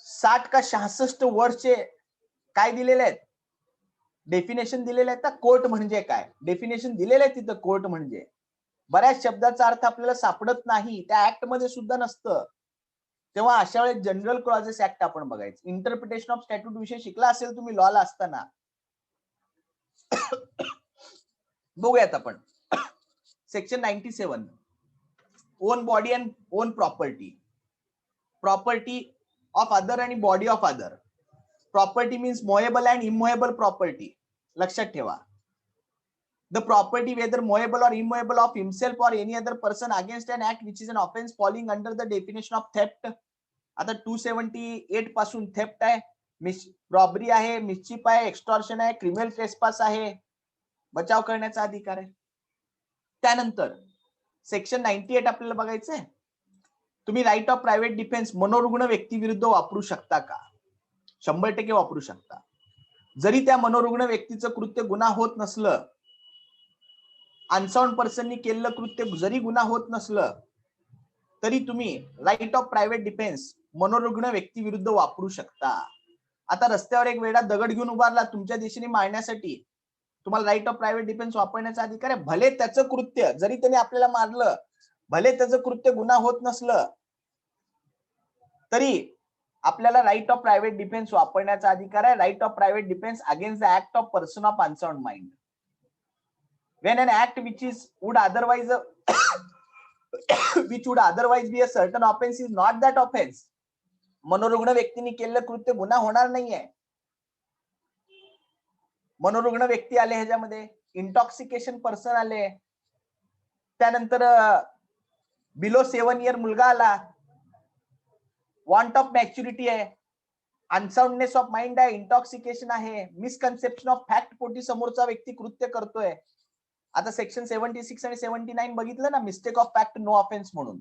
60 का 66 वर्डचे काय दिलेले आहेत? डेफिनेशन दिलेले आहेत. कोर्ट म्हणजे काय डेफिनेशन दिलेलं आहे तिथं. कोर्ट म्हणजे बऱ्याच शब्दाचा अर्थ आपल्याला सापडत नाही, त्या ऍक्ट मध्ये सुद्धा नसतं. तेव्हा अशा वेळेस जनरल क्लॉजेस ऍक्ट आपण बघायचं. इंटरप्रिटेशन ऑफ स्टॅट्यूट विषय शिकला असेल तुम्ही लॉला असताना. बघूयात आपण section 97 own body and own property. Property of other आणि body of other. Property means movable and immovable property. लक्षात ठेवा, the property whether movable or immovable of himself or any other person against an act which is an offense falling under the definition of theft. आता 278 पासून theft आहे, robbery आहे, मिसचिफ आहे, extortion आहे, criminal trespass आहे, बचाव करण्याचा अधिकार आहे. त्यानंतर सेक्शन 98 आपल्याला बघायचं आहे. तुम्ही राईट ऑफ प्रायव्हेट डिफेन्स मनोरुग्ण व्यक्ती विरुद्ध वापरू शकता का? 100% वापरू शकता. जरी त्या मनोरुग्ण व्यक्तीचं कृत्य गुन्हा होत नसलं, अनसाउंड पर्सननी केलेलं कृत्य जरी गुन्हा होत नसलं तरी तुम्ही राईट ऑफ प्रायव्हेट डिफेन्स मनोरुग्ण व्यक्ती विरुद्ध वापरू शकता. आता रस्त्यावर एक वेडा दगड घेऊन उभारला तुमच्या दिशेने मारण्यासाठी, तुम्हाला राईट ऑफ प्रायव्हेट डिफेन्स वापरण्याचा अधिकार आहे. भले त्याचं कृत्य जरी त्याने आपल्याला मारलं, भले त्याचं कृत्य गुन्हा होत नसलं तरी आपल्याला राईट ऑफ प्रायव्हेट डिफेन्स वापरण्याचा अधिकार आहे. Right of private defence against the act of person of unsound mind. When an act would otherwise be a certain offense is not that offense. मनोरुग्ण व्यक्तीने केलेलं कृत्य गुन्हा होणार नाहीये. मनोरुग्ण व्यक्ती आले ह्याच्यामध्ये, इंटॉक्सिकेशन पर्सन आले, त्यानंतर बिलो 7 इयर मुलगा आला, वॉन्ट ऑफ मॅच्युरिटी आहे, अनसाउंडनेस ऑफ माइंड आहे, इंटॉक्सिकेशन आहे, मिसकन्सेप्शन ऑफ फॅक्ट पोटी समोरचा व्यक्ती कृत्य करतोय. आता सेक्शन 76 आणि 79 बघितलं ना, mistake of fact no offence म्हणून.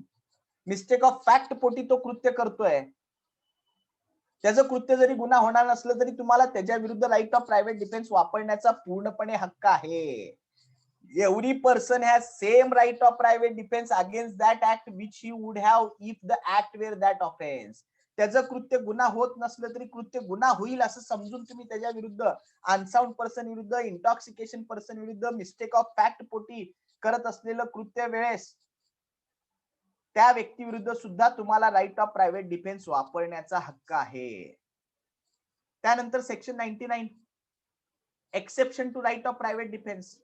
मिस्टेक ऑफ फॅक्ट पोटी तो कृत्य करतोय, त्याचं कृत्य जरी गुन्हा होणार नसलं तरी तुम्हाला त्याच्या विरुद्ध राईट ऑफ प्रायव्हेट डिफेन्स वापरण्याचा पूर्णपणे हक्क आहे. Every person has same right of private defence against that act which he would have if the act were that offence. त्याचं कृत्य गुन्हा होत नसलं तरी कृत्य गुन्हा होईल असं समजून तुम्ही त्याच्या विरुद्ध, अनसाउंड पर्सन विरुद्ध, इंटॉक्सिकेशन पर्सन विरुद्ध मिस्टेक ऑफ फॅक्ट पोटी करत असलेलं कृत्य वेळेस त्या व्यक्ती विरुद्ध सुद्धा तुम्हाला राईट ऑफ प्रायव्हेट डिफेन्स वापरण्याचा हक्क आहे. त्यानंतर section 99 exception to right of private defence.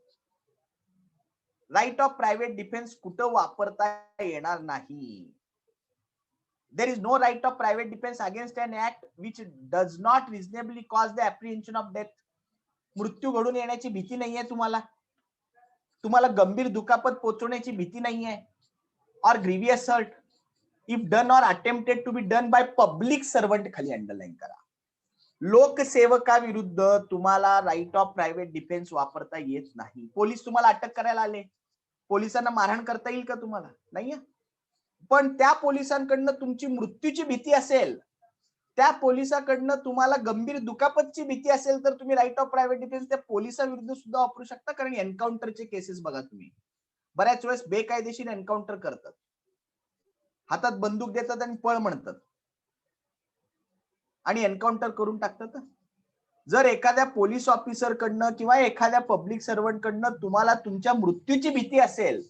Right of private defence कुठं वापरता येणार नाही. There is no right of private defense against an act which does not reasonably cause the apprehension of death. मृत्यू घडून येण्याची भीती नाहीये तुम्हाला, तुम्हाला गंभीर दुखापत पोहोचवण्याची भीती नाहीये. or grievous hurt if done or attempted to be done by public servant. खाली अंडरलाईन करा, लोकसेवकाविरुद्ध तुम्हाला राईट ऑफ प्रायव्हेट डिफेन्स वापरता येत नाही. पोलीस तुम्हाला अटक करायला आले, पोलिसांना मारहाण करता येईल का तुम्हाला? नाहीये. पण त्या पोलिसांकडनं तुमची मृत्यूची भीती असेल, त्या पोलिसांकडनं तुम्हाला गंभीर दुखापतची भीती असेल तर तुम्ही राईट ऑफ प्रायव्हेट डिफेन्स त्या पोलिसांविरुद्ध सुद्धा वापरू शकता. कारण एन्काउंटरचे केसेस बघा तुम्ही, बऱ्याच वेळेस बेकायदेशीर एन्काउंटर करतात, हातात बंदूक देतात आणि पळ म्हणतात आणि एन्काउंटर करून टाकतात. जर एखाद्या पोलीस ऑफिसर कडनं किंवा एखाद्या पब्लिक सर्वंट कडनं तुम्हाला तुमच्या मृत्यूची भीती असेल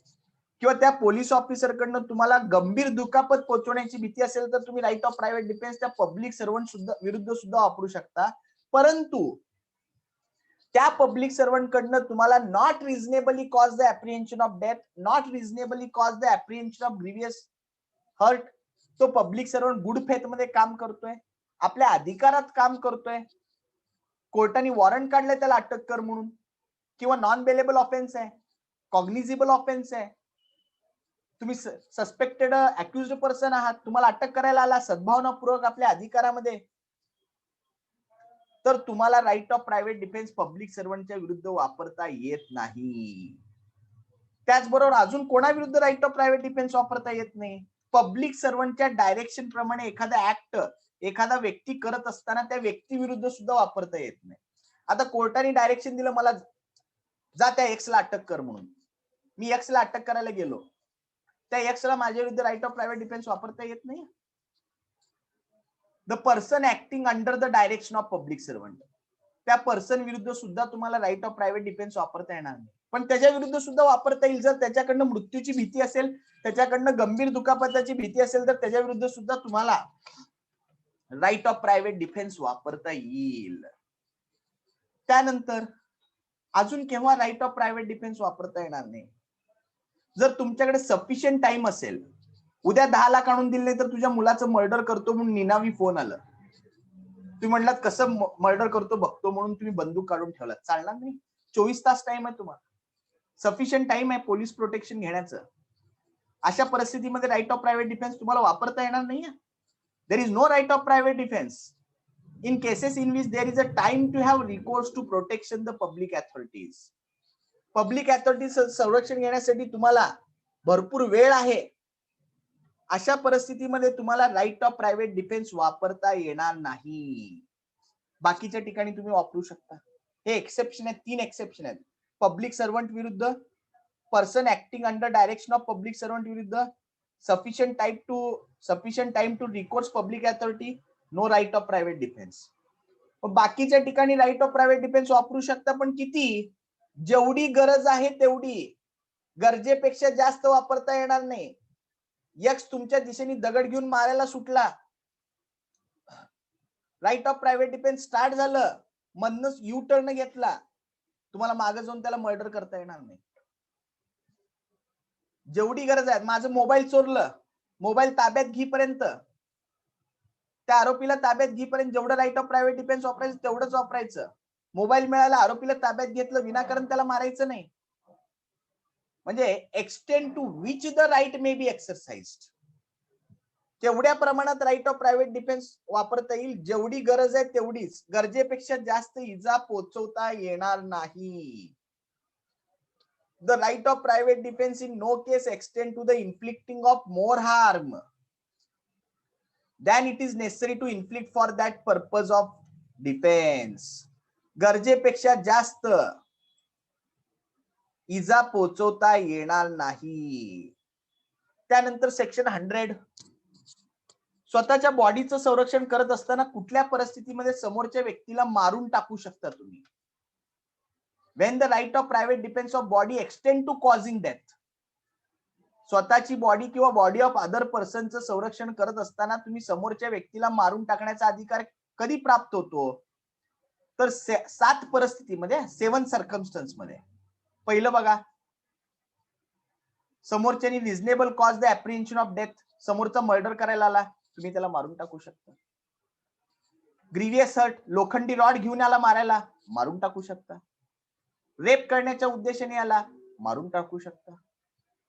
किंवा त्या पोलीस ऑफिसर कडनं तुम्हाला गंभीर दुखापत पोहोचवण्याची भीती असेल तर तुम्ही राईट ऑफ प्रायव्हेट डिफेन्स त्या पब्लिक सर्वंट सुद्धा विरुद्ध सुद्धा वापरू शकता. परंतु त्या पब्लिक सर्वंट कडनं तुम्हाला not reasonably cause the apprehension of death, not reasonably cause the apprehension of grievous hurt. तो पब्लिक सर्वंट गुड फेथ मध्ये काम करतोय, आपल्या अधिकारात काम करतोय, कोर्टाने वॉरंट काढलंय त्याला अटक कर म्हणून, किंवा नॉन बेलेबल ऑफेन्स आहे, कॉग्निझिबल ऑफेन्स आहे, तुम्ही सस्पेक्टेड अक्युज्ड पर्सन आहात, तुम्हाला अटक करायला आला सद्भावनापूर्वक आपल्या अधिकारामध्ये, तर तुम्हाला right of private defence public सर्वंटच्या विरुद्ध वापरता येत नाही. त्याचबरोबर अजून कोणाविरुद्ध राईट ऑफ प्रायव्हेट डिफेन्स वापरता येत नाही? पब्लिक सर्वंटच्या डायरेक्शन प्रमाणे एखादा ऍक्ट एखादा व्यक्ती करत असताना त्या व्यक्ती विरुद्ध सुद्धा वापरता येत नाही. आता कोर्टाने डायरेक्शन दिलं मला जा त्या एक्सला अटक कर म्हणून, मी एक्सला अटक करायला गेलो, त्या एक्सला माझ्या विरुद्ध राईट ऑफ प्रायव्हेट डिफेन्स वापरता येत नाही. The person acting under the direction of public servant, त्या पर्सन विरुद्ध सुद्धा तुम्हाला राईट ऑफ प्रायव्हेट डिफेन्स वापरता येणार नाही. पण त्याच्या विरुद्ध सुद्धा वापरता येईल जर त्याच्याकडनं मृत्यूची भीती असेल, त्याच्याकडनं गंभीर दुखापताची भीती असेल तर त्याच्या विरुद्ध सुद्धा तुम्हाला राईट ऑफ प्रायव्हेट डिफेन्स वापरता येईल. त्यानंतर अजून केव्हा राईट ऑफ प्रायव्हेट डिफेन्स वापरता येणार नाही? जर तुमच्याकडे सफिशियंट टाइम असेल, उद्या 10 लाख आणून दिले नाही तर तुझ्या मुलाचं मर्डर करतो म्हणून निनावी फोन आलं, तुम्ही म्हणलात कसं मर्डर करतो बघतो म्हणून तुम्ही बंदूक काढून ठेवलात, चालणार नाही. 24 तास टाइम आहे तुम्हाला, सफिशियंट टाइम आहे पोलीस प्रोटेक्शन घेण्याचं. अशा परिस्थितीमध्ये राईट ऑफ प्रायव्हेट डिफेन्स तुम्हाला वापरता येणार नाही. There is no right of private defense in cases in which there is a time to have recourse to protection the public authorities. Public authorities संरक्षण घेण्यासाठी तुम्हाला भरपूर वेळ आहे. अशा परिस्थितीमध्ये तुम्हाला राईट ऑफ प्रायव्हेट डिफेन्स वापरता येणार नाही. बाकीच्या ठिकाणी तुम्ही वापरू शकता. हे एक्सेप्शन आहेत, 3 एक्सेप्शन आहेत. पब्लिक सर्वंट विरुद्ध, person acting under direction of public servant विरुद्ध, sufficient time to recourse public authority, no right of private defense. बाकीच्या ठिकाणी राईट ऑफ प्रायव्हेट डिफेन्स वापरू शकता, पण किती? जेवढी गरज आहे तेवढी, गरजेपेक्षा जास्त वापरता येणार नाही. यक्स तुमच्या दिशेने दगड घेऊन मारायला सुटला, right of private defence start झालं, मधनच यू टर्न घेतला, तुम्हाला मागे जाऊन त्याला मर्डर करता येणार नाही. जेवढी गरज आहे, माझं मोबाईल चोरलं, मोबाईल ताब्यात घेईपर्यंत, त्या आरोपीला ताब्यात घेईपर्यंत जेवढं राईट ऑफ प्रायव्हेट डिफेन्स वापरायचं तेवढंच वापरायचं. मोबाईल मिळाला, आरोपीला ताब्यात घेतलं, विनाकारण त्याला मारायचं नाही. म्हणजे extend to which the right may be exercised, तेवढ्या प्रमाणात राईट ऑफ प्रायव्हेट डिफेन्स वापरता येईल. जेवढी गरज आहे तेवढीच, गरजेपेक्षा जास्त इजा पोचवता येणार नाही. The right of private defense in no case extend to the inflicting of more harm than it is necessary to inflict for that purpose of defense. गरजेपेक्षा जास्त इजा पोचवता येणार नाही. त्यानंतर सेक्शन 100, स्वतःच्या बॉडीचं संरक्षण करत असताना कुठल्या परिस्थितीमध्ये समोरच्या व्यक्तीला मारून टाकू शकता तुम्ही. When the right of private defense of body extend to causing death, स्वतःची बॉडी किंवा बॉडी ऑफ अदर पर्सनचं संरक्षण करत असताना तुम्ही समोरच्या व्यक्तीला मारून टाकण्याचा अधिकार कधी प्राप्त होतो? तर 7 परिस्थितीमध्ये, 7 सर्कमस्टन्स मध्ये. पहिलं बघा, समोरच्यानी reasonable cause the apprehension of death, समोरचा मर्डर करायला आला, तुम्ही त्याला मारून टाकू शकता. ग्रीवियस हर्ट, लोखंडी रॉड घेऊन आला मारायला, मारून टाकू शकता. रेप करण्याच्या उद्देशाने आला, मारून टाकू शकता.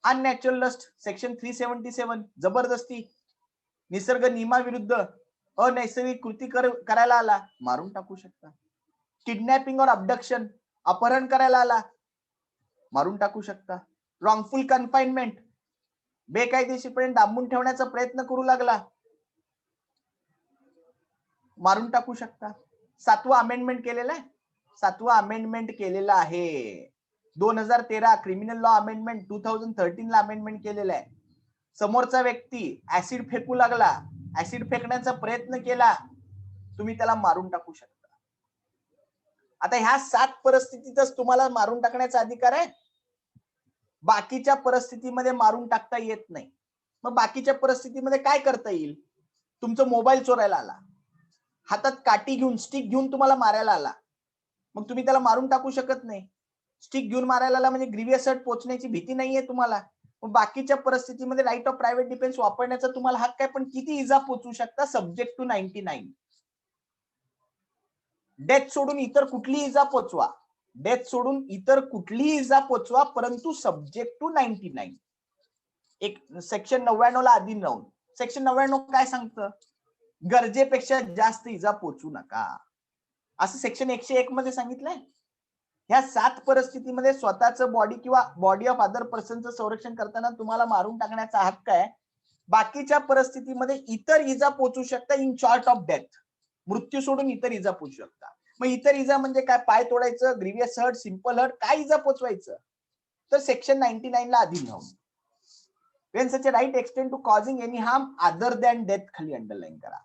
अननॅचरल लस्ट, सेक्शन 377, जबरदस्ती, निसर्ग नियमाविरुद्ध अनैसर्गिक कृती करायला आला, मारून टाकू शकता. किडनॅपिंग और अबडक्शन, अपहरण करायला आला, मारून टाकू शकता. रॉंगफुल कन्फाइनमेंट, बेकायदेशीरपणे डांबून ठेवण्याचा प्रयत्न करू लागला, मारून टाकू शकता. 7वा अमेंडमेंट केलेला आहे, 7वा अमेंडमेंट केलेला आहे. 2013 क्रिमिनल लॉ अमेंडमेंट 2013 ला अमेंडमेंट केलेला आहे. समोरचा व्यक्ती ऍसिड फेकू लागला, ऍसिड फेकण्याचा प्रयत्न केला, तुम्ही त्याला मारून टाकू शकता. आता ह्या 7 परिस्थितीतच तुम्हाला मारून टाकण्याचा अधिकार आहे. बाकीच्या परिस्थितीमध्ये मारून टाकता येत नाही. मग बाकीच्या परिस्थितीमध्ये काय करता येईल? तुमचा मोबाईल चोरायला आला, हातात काठी घेऊन, स्टिक घेऊन तुम्हाला मारायला आला, मग तुम्ही त्याला मारून टाकू शकत नाही. स्टिक घेऊन मारायला आला म्हणजे ग्रीवियस हर्ट पोहोचण्याची भीती नाहीये तुम्हाला. मग बाकीच्या परिस्थितीमध्ये राईट ऑफ प्रायव्हेट डिफेन्स वापरण्याचा तुम्हाला हक्क आहे, पण किती इजा पोचू शकता? Subject to 99. डेथ सोडून इतर कुठली इजा पोचवा, डेथ सोडून इतर कुठलीही इजा पोचवा, परंतु सब्जेक्ट टू 99. एक सेक्शन 99 ला अधीन राहून. सेक्शन 99 काय सांगतं? गरजेपेक्षा जास्त इजा पोचू नका, असं सेक्शन 101 मध्ये सांगितलंय. ह्या 7 परिस्थितीमध्ये स्वतःचं बॉडी किंवा बॉडी ऑफ अदर पर्सनचं संरक्षण करताना तुम्हाला मारून टाकण्याचा हक्क आहे. बाकीच्या परिस्थितीमध्ये इतर इजा पोचू शकता इन शॉर्ट ऑफ डेथ, मृत्यू सोडून इतर इजा पोचू शकता. मग इतर इजा म्हणजे काय? पाय तोडायचं, ग्रीवियस हर्ट, सिंपल हर्ट, काय इजा पोचवायचं? तर सेक्शन 99 ला अधीन राहून. when such a right extend to causing any harm other than death, खाली अंडरलाईन करा.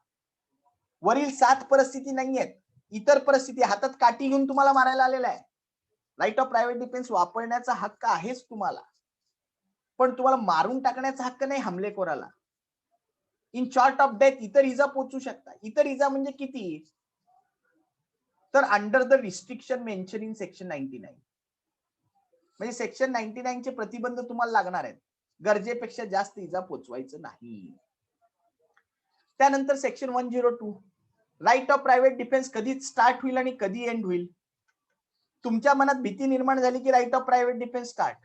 वरील 7 परिस्थिती नाहीयेत, इतर परिस्थिती, हातात काठी घेऊन तुम्हाला मारायला आलेला आहे, राईट ऑफ प्रायव्हेट डिफेन्स वापरण्याचा हक्क आहेच तुम्हाला, पण तुम्हाला मारून टाकण्याचा हक्क नाही हमलेखोराला. इन शॉर्ट ऑफ डेथ इतर इजा पोचू शकता. इतर इजा म्हणजे किती? तर under the restriction mention in section 99, म्हणजे सेक्शन 99 चे प्रतिबंध तुम्हाला लागणार आहेत. गरजेपेक्षा जास्त इजा पोचवायचं नाही. त्यानंतर section 102, right of private defence कधी स्टार्ट होईल आणि कधी एंड होईल. तुमच्या मनात भीती निर्माण झाली की right of private defence start,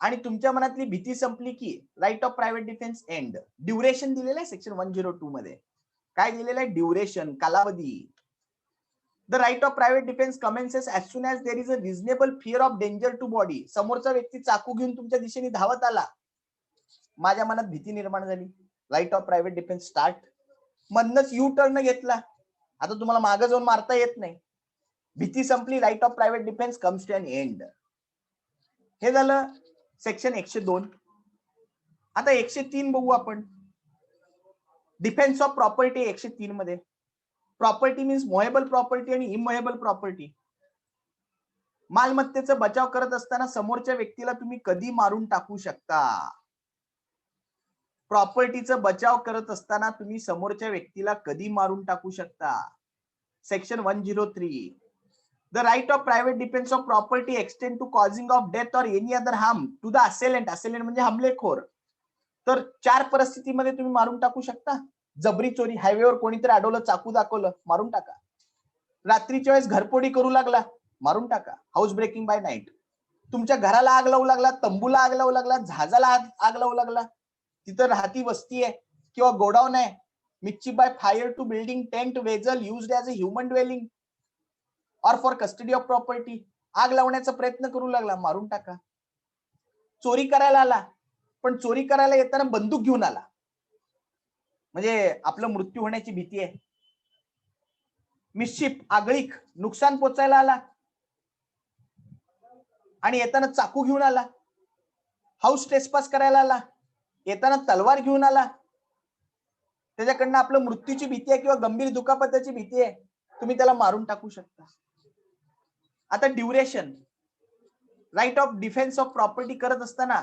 आणि तुमच्या मनातली भीती संपली की right of private defence end. Duration दिलेलं आहे सेक्शन 102 मध्ये. काय दिलेलं आहे? ड्युरेशन, कालावधी. The right of private defence commences as soon as there is a reasonable fear of danger to body. समोरचा व्यक्ती चाकू घेऊन तुमच्या दिशेने धावत आला, माझ्या मनात भीती निर्माण झाली, right of private defence start. मधनच यू टर्न घेतला, आता तुम्हाला मागे जाऊन मारता येत नाही, भीती संपली, right of private defence comes to an end. हे झालं सेक्शन 102. आता 103 बघू आपण. डिफेन्स ऑफ प्रॉपर्टी 103 मध्ये. प्रॉपर्टी मीन्स मोहेबल प्रॉपर्टी आणि इमोहेबल प्रॉपर्टी. मालमत्तेचा बचाव करत असताना समोरच्या व्यक्तीला तुम्ही कधी मारून टाकू शकता? प्रॉपर्टीचा बचाव करत असताना तुम्ही समोरच्या व्यक्तीला कधी मारून टाकू शकता? Section 103. The right of private defense of property extend to causing of death or any other harm to the assailant. Assailant म्हणजे हमलेखोर. तर 4 परिस्थितीमध्ये तुम्ही मारून टाकू शकता. जबरी चोरी, हायवेवर कोणीतरी अडवलं, चाकू दाखवलं, मारून टाका. रात्रीच्या वेळेस घरफोडी करू लागला, मारून टाका. House breaking by night. तुमच्या घराला आग लावू लागला, तंबूला आग लावू लागला, जहाजाला आग लावू लागला, तिथं राहती वस्ती आहे किंवा गोडाऊन आहे, mischief by fire to building, tent, vessel used as a human dwelling or for custody of property, आग लावण्याचा प्रयत्न करू लागला, मारून टाका. चोरी करायला आला, पण चोरी करायला येताना बंदूक घेऊन आला, म्हणजे आपलं मृत्यू होण्याची भीती आहे. मिस्चिफ, आगळीक, नुकसान पोचायला आला आणि येताना चाकू घेऊन आला. हाऊस ट्रेसपास करायला आला, येताना तलवार घेऊन आला, त्याच्याकडनं आपलं मृत्यूची भीती आहे किंवा गंभीर दुखापतीची भीती आहे, तुम्ही त्याला मारून टाकू शकता. आता duration, right of defence of property करत असताना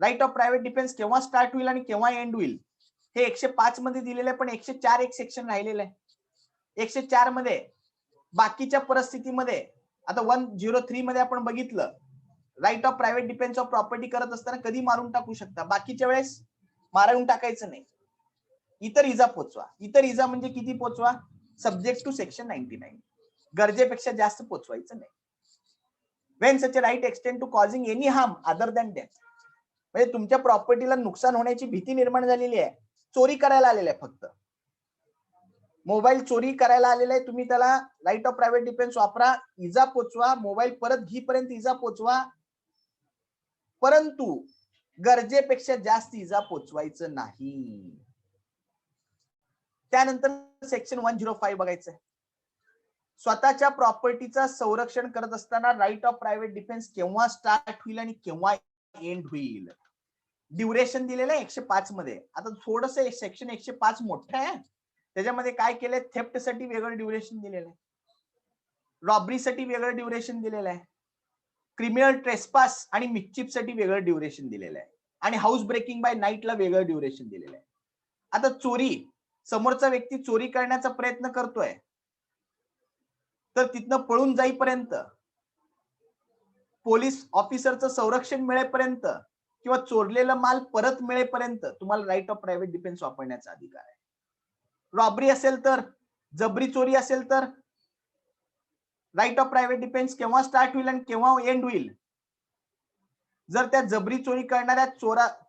राईट ऑफ प्रायव्हेट डिफेन्स केव्हा स्टार्ट होईल आणि केव्हा एंड होईल हे 105 मध्ये दिलेलं आहे, पण 104 एक सेक्शन राहिलेलं आहे. 104 मध्ये बाकीच्या परिस्थितीमध्ये, आता 103 मध्ये आपण बघितलं, right of private defence of property करत असताना कधी मारून टाकू शकता, बाकीच्या वेळेस मारून टाकायचं नाही. इतर इजा पोचवा. इतर इजा म्हणजे किती पोचवा? सब्जेक्ट टू सेक्शन 99, गरजेपेक्षा जास्त पोचवायचं नाही. when such a right extend to causing any harm other than death, म्हणजे तुमच्या प्रॉपर्टीला नुकसान होण्याची भीती निर्माण झालेली आहे, चोरी करायला आलेला आहे, फक्त मोबाईल चोरी करायला आलेला आहे, तुम्ही त्याला राईट ऑफ प्रायव्हेट डिफेन्स वापरा, इजा पोचवा, मोबाईल परत घेईपर्यंत इजा पोचवा, परंतु गरजेपेक्षा जास्त इजा पोचवायचं नाही. त्यानंतर सेक्शन 105 बघायचं आहे. स्वतःच्या प्रॉपर्टीचा संरक्षण करत असताना राईट ऑफ प्रायव्हेट डिफेन्स केव्हा स्टार्ट होईल आणि केव्हा एंड होईल. ड्युरेशन दिलेलं आहे 105 मध्ये. आता थोडस सेक्शन 105 मोठं आहे, त्याच्यामध्ये काय केलंय, थेफ्ट साठी वेगळं ड्युरेशन दिलेलं आहे, रॉबरीसाठी वेगळं ड्युरेशन दिलेलं आहे, क्रिमिनल ट्रेसपास आणि मिस्चिफ साठी वेगळं ड्युरेशन दिलेलं आहे, आणि हाऊस ब्रेकिंग बाय नाईटला वेगळं ड्युरेशन दिलेलं आहे. आता चोरी, समोरचा व्यक्ती चोरी करण्याचा प्रयत्न करतोय, तर तिथनं पळून जाईपर्यंत, पोलीस ऑफिसरचं संरक्षण मिळेपर्यंत किंवा चोरलेला माल परत मिळेपर्यंत तुम्हाला राईट ऑफ प्रायव्हेट डिफेन्स वापरण्याचा अधिकार आहे. रॉबरी असेल तर, जबरी चोरी असेल तर राईट ऑफ प्रायव्हेट डिफेन्स केव्हा स्टार्ट होईल आणि केव्हा एंड होईल. जर त्या जबरी चोरी करणाऱ्या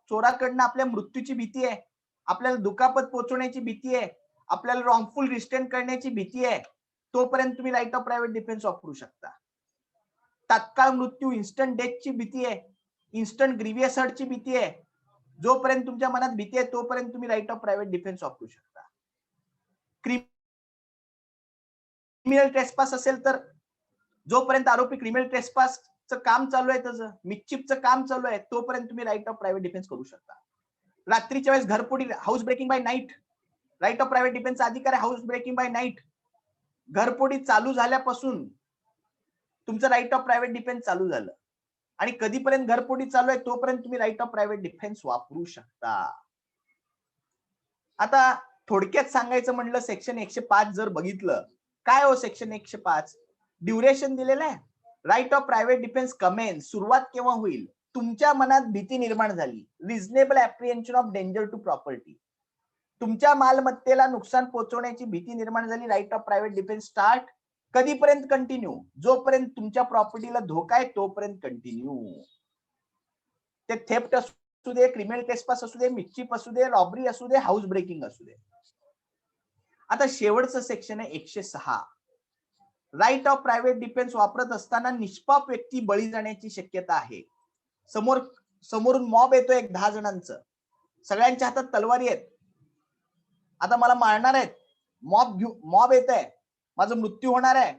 चोराकडनं आपल्या मृत्यूची भीती आहे, आपल्याला दुखापत पोहोचवण्याची भीती आहे, आपल्याला रॉंगफुल रिस्ट्रेन करण्याची भीती आहे, तोपर्यंत तुम्ही राईट ऑफ प्रायव्हेट डिफेन्स वापरू शकता. तात्काळ मृत्यू, इन्स्टंट डेथची भीती आहे, इन्स्टंट ग्रीवियस हर्टची भीती आहे, जोपर्यंत तुमच्या मनात भीती आहे तोपर्यंत तुम्ही राईट ऑफ प्रायव्हेट डिफेन्स वापरू शकता. क्रिमिनल ट्रेसपास असेल तर जोपर्यंत आरोपी क्रिमिनल ट्रेसपासचं काम चालू आहे, त्याचं मिस्चिफचं काम चालू आहे, तोपर्यंत तुम्ही राईट ऑफ प्रायव्हेट डिफेन्स करू शकता. रात्रीच्या वेळेस घरफोडी, house breaking by night, right of private डिफेन्सचा अधिकार आहे. हाऊस ब्रेकिंग बाय नाईट, घरफोडी चालू झाल्यापासून तुमचं राईट ऑफ प्रायव्हेट डिफेन्स चालू झालं आणि कधीपर्यंत घरफोडी चालू आहे तोपर्यंत तुम्ही राईट ऑफ प्रायव्हेट डिफेन्स वापरू शकता. आता थोडक्यात सांगायचं म्हणलं, सेक्शन 105 जर बघितलं, काय हो सेक्शन 105, ड्युरेशन दिलेलं आहे, right of private defence commence, सुरुवात केव्हा होईल, तुमच्या मनात भीती निर्माण झाली, reasonable apprehension of danger to property, तुमच्या मालमत्तेला नुकसान पोहोचवण्याची भीती निर्माण झाली, right of private defence start, कधीपर्यंत कंटिन्यू, जोपर्यंत तुमच्या प्रॉपर्टीला धोका आहे तोपर्यंत कंटिन्यू. ते थेफ्ट असू दे, क्रिमिनल ट्रेसपास असू दे, मिस्चिफ असू दे, रॉबरी असू दे, हाऊस ब्रेकिंग असू दे. आता शेवटचं सेक्शन आहे 106, राईट ऑफ प्रायव्हेट डिफेन्स वापरत असताना निष्पाप व्यक्ती बळी जाण्याची शक्यता आहे. समोरून मॉब येतोय 10 जणांचं, सगळ्यांच्या हातात तलवारी आहेत, आता मला मारणार आहेत, मॉब येत आहे, माझा मृत्यू होणार आहे.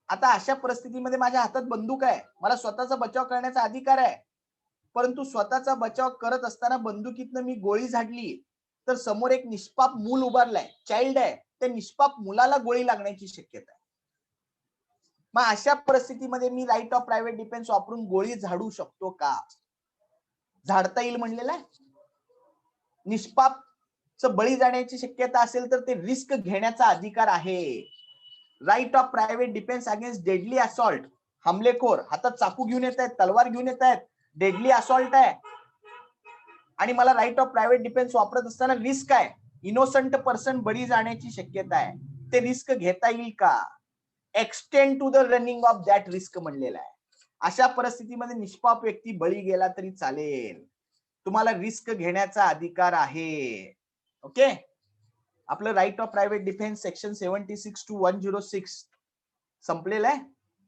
आता अशा परिस्थितीमध्ये माझ्या हातात बंदूक आहे, मला स्वतःचा बचाव करण्याचा अधिकार आहे, परंतु स्वतःचा बचाव करत असताना बंदुकीतनं मी गोळी झाडली तर समोर एक निष्पाप मूल उभारलाय, चाइल्ड आहे, त्या निष्पाप मुलाला गोळी लागण्याची शक्यता आहे. मग अशा परिस्थितीमध्ये मी राईट ऑफ प्रायव्हेट डिफेन्स वापरून गोळी झाडू शकतो का? झाडता येईल म्हणलेलं आहे. निष्पापचं बळी जाण्याची शक्यता असेल तर ते रिस्क घेण्याचा अधिकार आहे. Right of private defence against deadly assault. हमलेखोर हातात चाकू घेऊन येत आहेत, तलवार घेऊन येत आहेत, डेडली असॉल्ट आहे आणि मला राईट ऑफ प्रायव्हेट डिफेन्स वापरत असताना रिस्क आहे, इनोसंट पर्सन बळी जाण्याची शक्यता आहे. ते रिस्क घेता येईल का? Extend to the running of that risk म्हणलेला आहे. अशा परिस्थितीमध्ये निष्पाप व्यक्ती बळी गेला तरी चालेल. तुम्हाला रिस्क घेण्याचा अधिकार आहे. ओके. आपलं right of private defence section 76 to 106 संपलेलं आहे.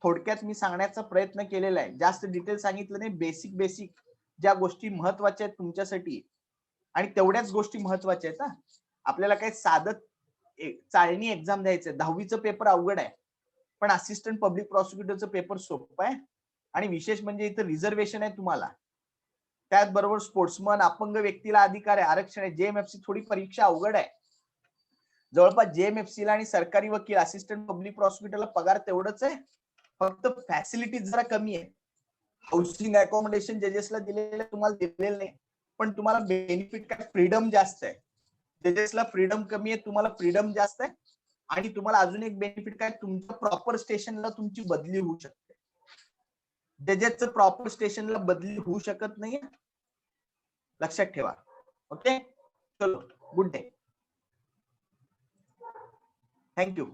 थोडक्यात मी सांगण्याचा प्रयत्न केलेला आहे. जास्त डिटेल सांगितलं नाही. बेसिक ज्या गोष्टी महत्वाच्या आहेत तुमच्यासाठी आणि तेवढ्याच गोष्टी महत्वाच्या आहेत. आपल्याला काही साधं चाळणी एक्झाम द्यायचं, 10वीचं पेपर अवघड आहे, पण असिस्टंट पब्लिक प्रॉसिक्युटरचं पेपर सोपं आहे. आणि विशेष म्हणजे इथं रिझर्वेशन आहे तुम्हाला. त्याचबरोबर स्पोर्ट्समन, अपंग व्यक्तीला अधिकार आहे, आरक्षण आहे. जेएमएफसी थोडी परीक्षा अवघड आहे. जवळपास जेएमएफसी ला आणि सरकारी वकील, असिस्टंट पब्लिक प्रॉसिक्युटरला पगार तेवढंच आहे, फक्त फॅसिलिटीज जरा कमी आहे. हाऊसिंग अकोमोडेशन जजेसला दिलेलं तुम्हाला दिलेलं नाही, पण तुम्हाला बेनिफिट काय, फ्रीडम जास्त आहे. जजेसला फ्रीडम कमी आहे, तुम्हाला फ्रीडम जास्त आहे. आणि तुम्हाला अजून एक बेनिफिट काय, तुमच्या प्रॉपर स्टेशनला तुमची बदली होऊ शकते. जजेसचं प्रॉपर स्टेशनला बदली होऊ शकत नाही, लक्षात ठेवा. ओके, चलो, गुड डे. थँक्यू.